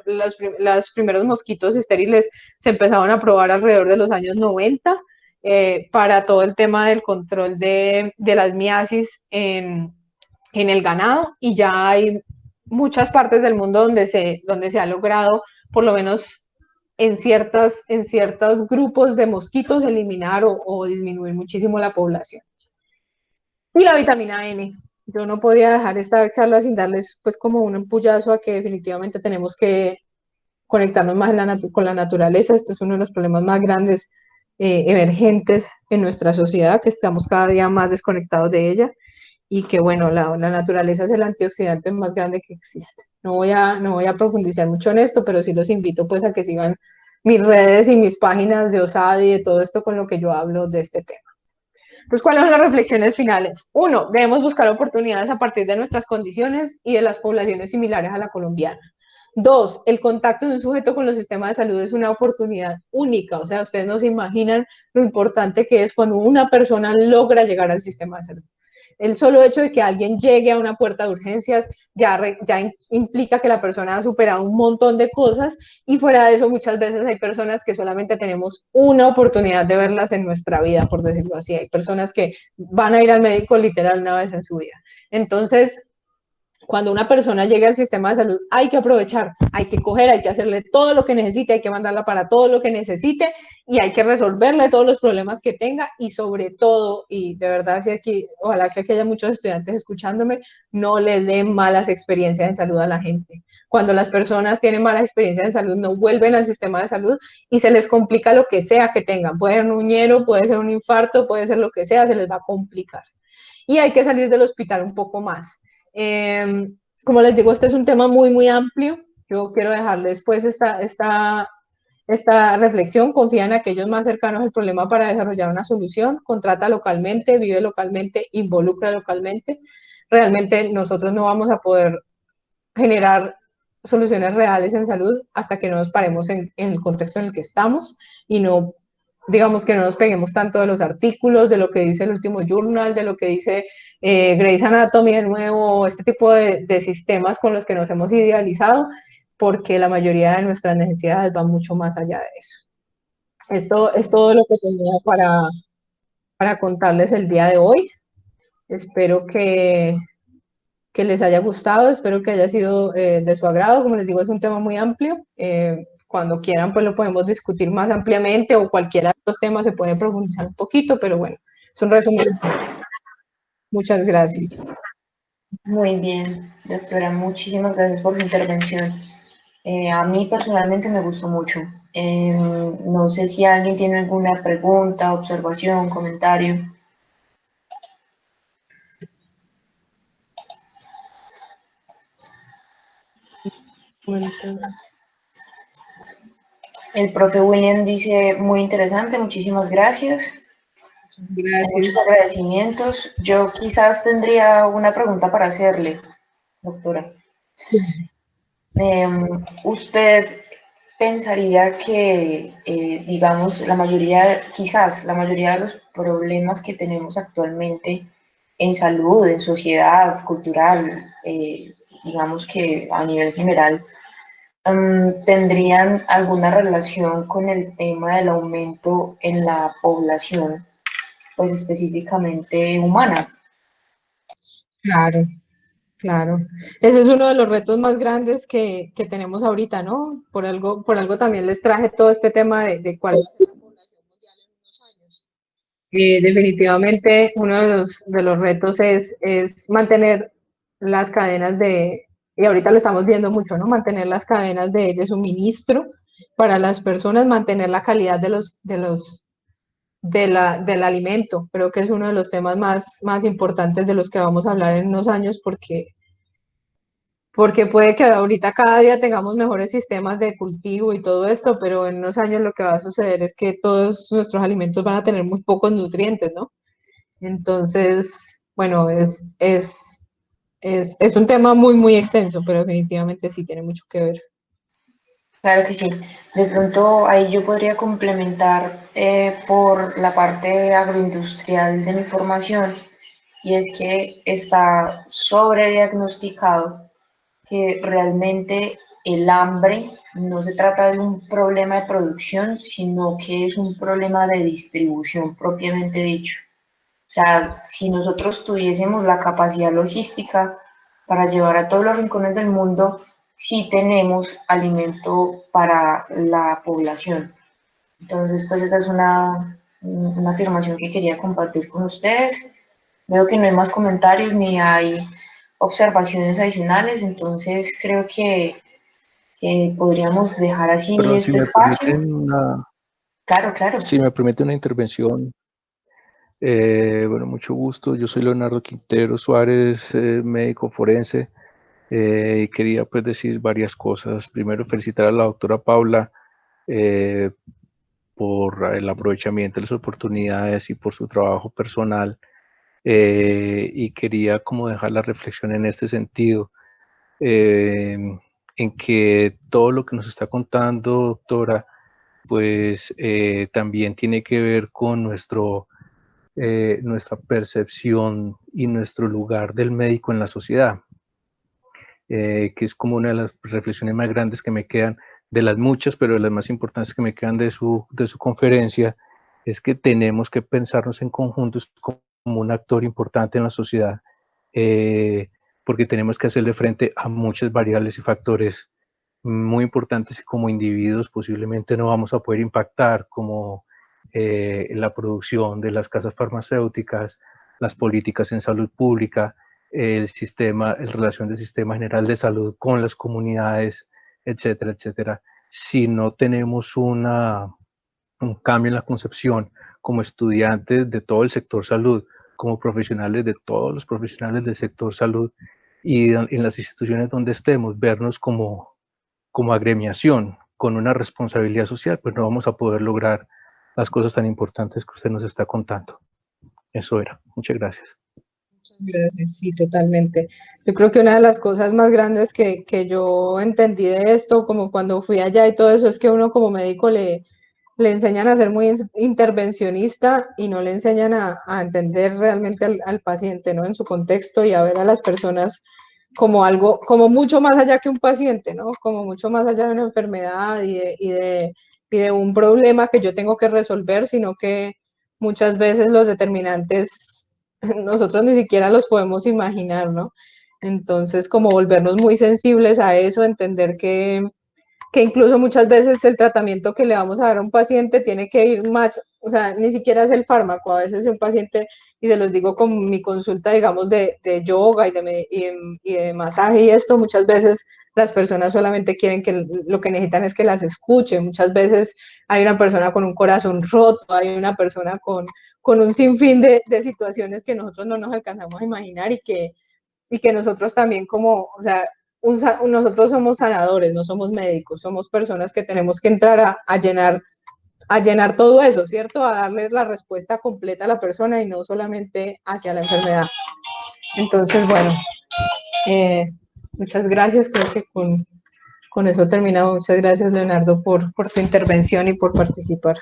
los primeros mosquitos estériles se empezaron a probar alrededor de los años 90 para todo el tema del control de las miasis en el ganado y ya hay muchas partes del mundo donde se ha logrado, por lo menos en ciertos grupos de mosquitos, eliminar o disminuir muchísimo la población. Y la vitamina N. Yo no podía dejar esta charla sin darles pues como un empullazo a que definitivamente tenemos que conectarnos más con la naturaleza. Esto es uno de los problemas más grandes emergentes en nuestra sociedad, que estamos cada día más desconectados de ella y que bueno, la naturaleza es el antioxidante más grande que existe. No voy a profundizar mucho en esto, pero sí los invito pues a que sigan mis redes y mis páginas de OSAD y de todo esto con lo que yo hablo de este tema. Pues, ¿cuáles son las reflexiones finales? Uno, debemos buscar oportunidades a partir de nuestras condiciones y de las poblaciones similares a la colombiana. Dos, el contacto de un sujeto con los sistemas de salud es una oportunidad única. O sea, ustedes no se imaginan lo importante que es cuando una persona logra llegar al sistema de salud. El solo hecho de que alguien llegue a una puerta de urgencias ya implica que la persona ha superado un montón de cosas y fuera de eso muchas veces hay personas que solamente tenemos una oportunidad de verlas en nuestra vida, por decirlo así. Hay personas que van a ir al médico literal una vez en su vida. Entonces, cuando una persona llegue al sistema de salud, hay que aprovechar, hay que coger, hay que hacerle todo lo que necesite, hay que mandarla para todo lo que necesite y hay que resolverle todos los problemas que tenga y sobre todo, y de verdad, si aquí, ojalá que aquí haya muchos estudiantes escuchándome, no le den malas experiencias en salud a la gente. Cuando las personas tienen malas experiencias en salud, no vuelven al sistema de salud y se les complica lo que sea que tengan. Puede ser un uñero, puede ser un infarto, puede ser lo que sea, se les va a complicar. Y hay que salir del hospital un poco más. Eh, como les digo, este es un tema muy, muy amplio. Yo quiero dejarles pues esta reflexión. Confía en aquellos más cercanos al problema para desarrollar una solución. Contrata localmente, vive localmente, involucra localmente. Realmente nosotros no vamos a poder generar soluciones reales en salud hasta que no nos paremos en el contexto en el que estamos y no digamos que no nos peguemos tanto de los artículos, de lo que dice el último journal, de lo que dice Grey's Anatomy de nuevo, este tipo de sistemas con los que nos hemos idealizado, porque la mayoría de nuestras necesidades van mucho más allá de eso. Esto es todo lo que tenía para contarles el día de hoy. Espero que les haya gustado, espero que haya sido de su agrado. Como les digo, es un tema muy amplio. Cuando quieran, pues lo podemos discutir más ampliamente o cualquiera de estos temas se puede profundizar un poquito, pero bueno, es un resumen. Muchas gracias. Muy bien, doctora, muchísimas gracias por su intervención. A mí personalmente me gustó mucho. No sé si alguien tiene alguna pregunta, observación, comentario. El profe William dice, muy interesante, muchísimas gracias. Gracias. Muchos agradecimientos. Yo quizás tendría una pregunta para hacerle, doctora. ¿Usted pensaría que, digamos, quizás la mayoría de los problemas que tenemos actualmente en salud, en sociedad, cultural, digamos que a nivel general, tendrían alguna relación con el tema del aumento en la población, pues específicamente humana? Claro, claro. Ese es uno de los retos más grandes que tenemos ahorita, ¿no? Por algo también les traje todo este tema de cuál va a ser la población mundial en unos años. Definitivamente uno de los retos es mantener las cadenas y ahorita lo estamos viendo mucho, ¿no? Mantener las cadenas de suministro para las personas, mantener la calidad del alimento. Creo que es uno de los temas más importantes de los que vamos a hablar en unos años porque puede que ahorita cada día tengamos mejores sistemas de cultivo y todo esto, pero en unos años lo que va a suceder es que todos nuestros alimentos van a tener muy pocos nutrientes, ¿no? Entonces, bueno, es un tema muy extenso, pero definitivamente sí tiene mucho que ver. Claro que sí. De pronto ahí yo podría complementar por la parte agroindustrial de mi formación, y es que está sobrediagnosticado que realmente el hambre no se trata de un problema de producción, sino que es un problema de distribución propiamente dicho. O sea, si nosotros tuviésemos la capacidad logística para llevar a todos los rincones del mundo, sí tenemos alimento para la población. Entonces, pues esa es una afirmación que quería compartir con ustedes. Veo que no hay más comentarios ni hay observaciones adicionales, entonces creo que podríamos dejar así Perdón, si este me espacio. permiten Claro, claro. si me permite una intervención. Bueno, mucho gusto. Yo soy Leonardo Quintero Suárez, médico forense, y quería pues decir varias cosas. Primero, felicitar a la doctora Paula eh, por el aprovechamiento de las oportunidades y por su trabajo personal. Y quería como dejar la reflexión en este sentido, eh, en que todo lo que nos está contando, doctora, pues también tiene que ver con nuestra percepción y nuestro lugar del médico en la sociedad, que es como una de las reflexiones más grandes que me quedan, de las muchas, pero de las más importantes que me quedan de su conferencia, es que tenemos que pensarnos en conjuntos como un actor importante en la sociedad, eh, porque tenemos que hacerle frente a muchas variables y factores muy importantes y como individuos posiblemente no vamos a poder impactar, como la producción de las casas farmacéuticas, las políticas en salud pública, el sistema, el relación del sistema general de salud con las comunidades, etcétera, etcétera. Si no tenemos un cambio en la concepción como estudiantes de todo el sector salud, como profesionales de todos los profesionales del sector salud y en las instituciones donde estemos, vernos como agremiación, con una responsabilidad social, pues no vamos a poder lograr las cosas tan importantes que usted nos está contando. Eso era. Muchas gracias. Muchas gracias, sí, totalmente. Yo creo que una de las cosas más grandes que yo entendí de esto, como cuando fui allá y todo eso, es que uno como médico le enseñan a ser muy intervencionista y no le enseñan a entender realmente al paciente, ¿no? En su contexto y a ver a las personas como algo, como mucho más allá que un paciente, ¿no? Como mucho más allá de una enfermedad y de un problema que yo tengo que resolver, sino que muchas veces los determinantes nosotros ni siquiera los podemos imaginar, ¿no? Entonces, como volvernos muy sensibles a eso, entender que incluso muchas veces el tratamiento que le vamos a dar a un paciente tiene que ir más, o sea, ni siquiera es el fármaco, a veces un paciente, y se los digo con mi consulta, digamos, de yoga y de masaje y esto, muchas veces las personas solamente quieren que lo que necesitan es que las escuchen, muchas veces hay una persona con un corazón roto, hay una persona con un sinfín de situaciones que nosotros no nos alcanzamos a imaginar y que nosotros también como, o sea, nosotros somos sanadores, no somos médicos, somos personas que tenemos que entrar a llenar a llenar todo eso, ¿cierto? A darle la respuesta completa a la persona y no solamente hacia la enfermedad. Entonces, bueno, muchas gracias, creo que con eso terminamos. Muchas gracias, Leonardo, por tu intervención y por participar.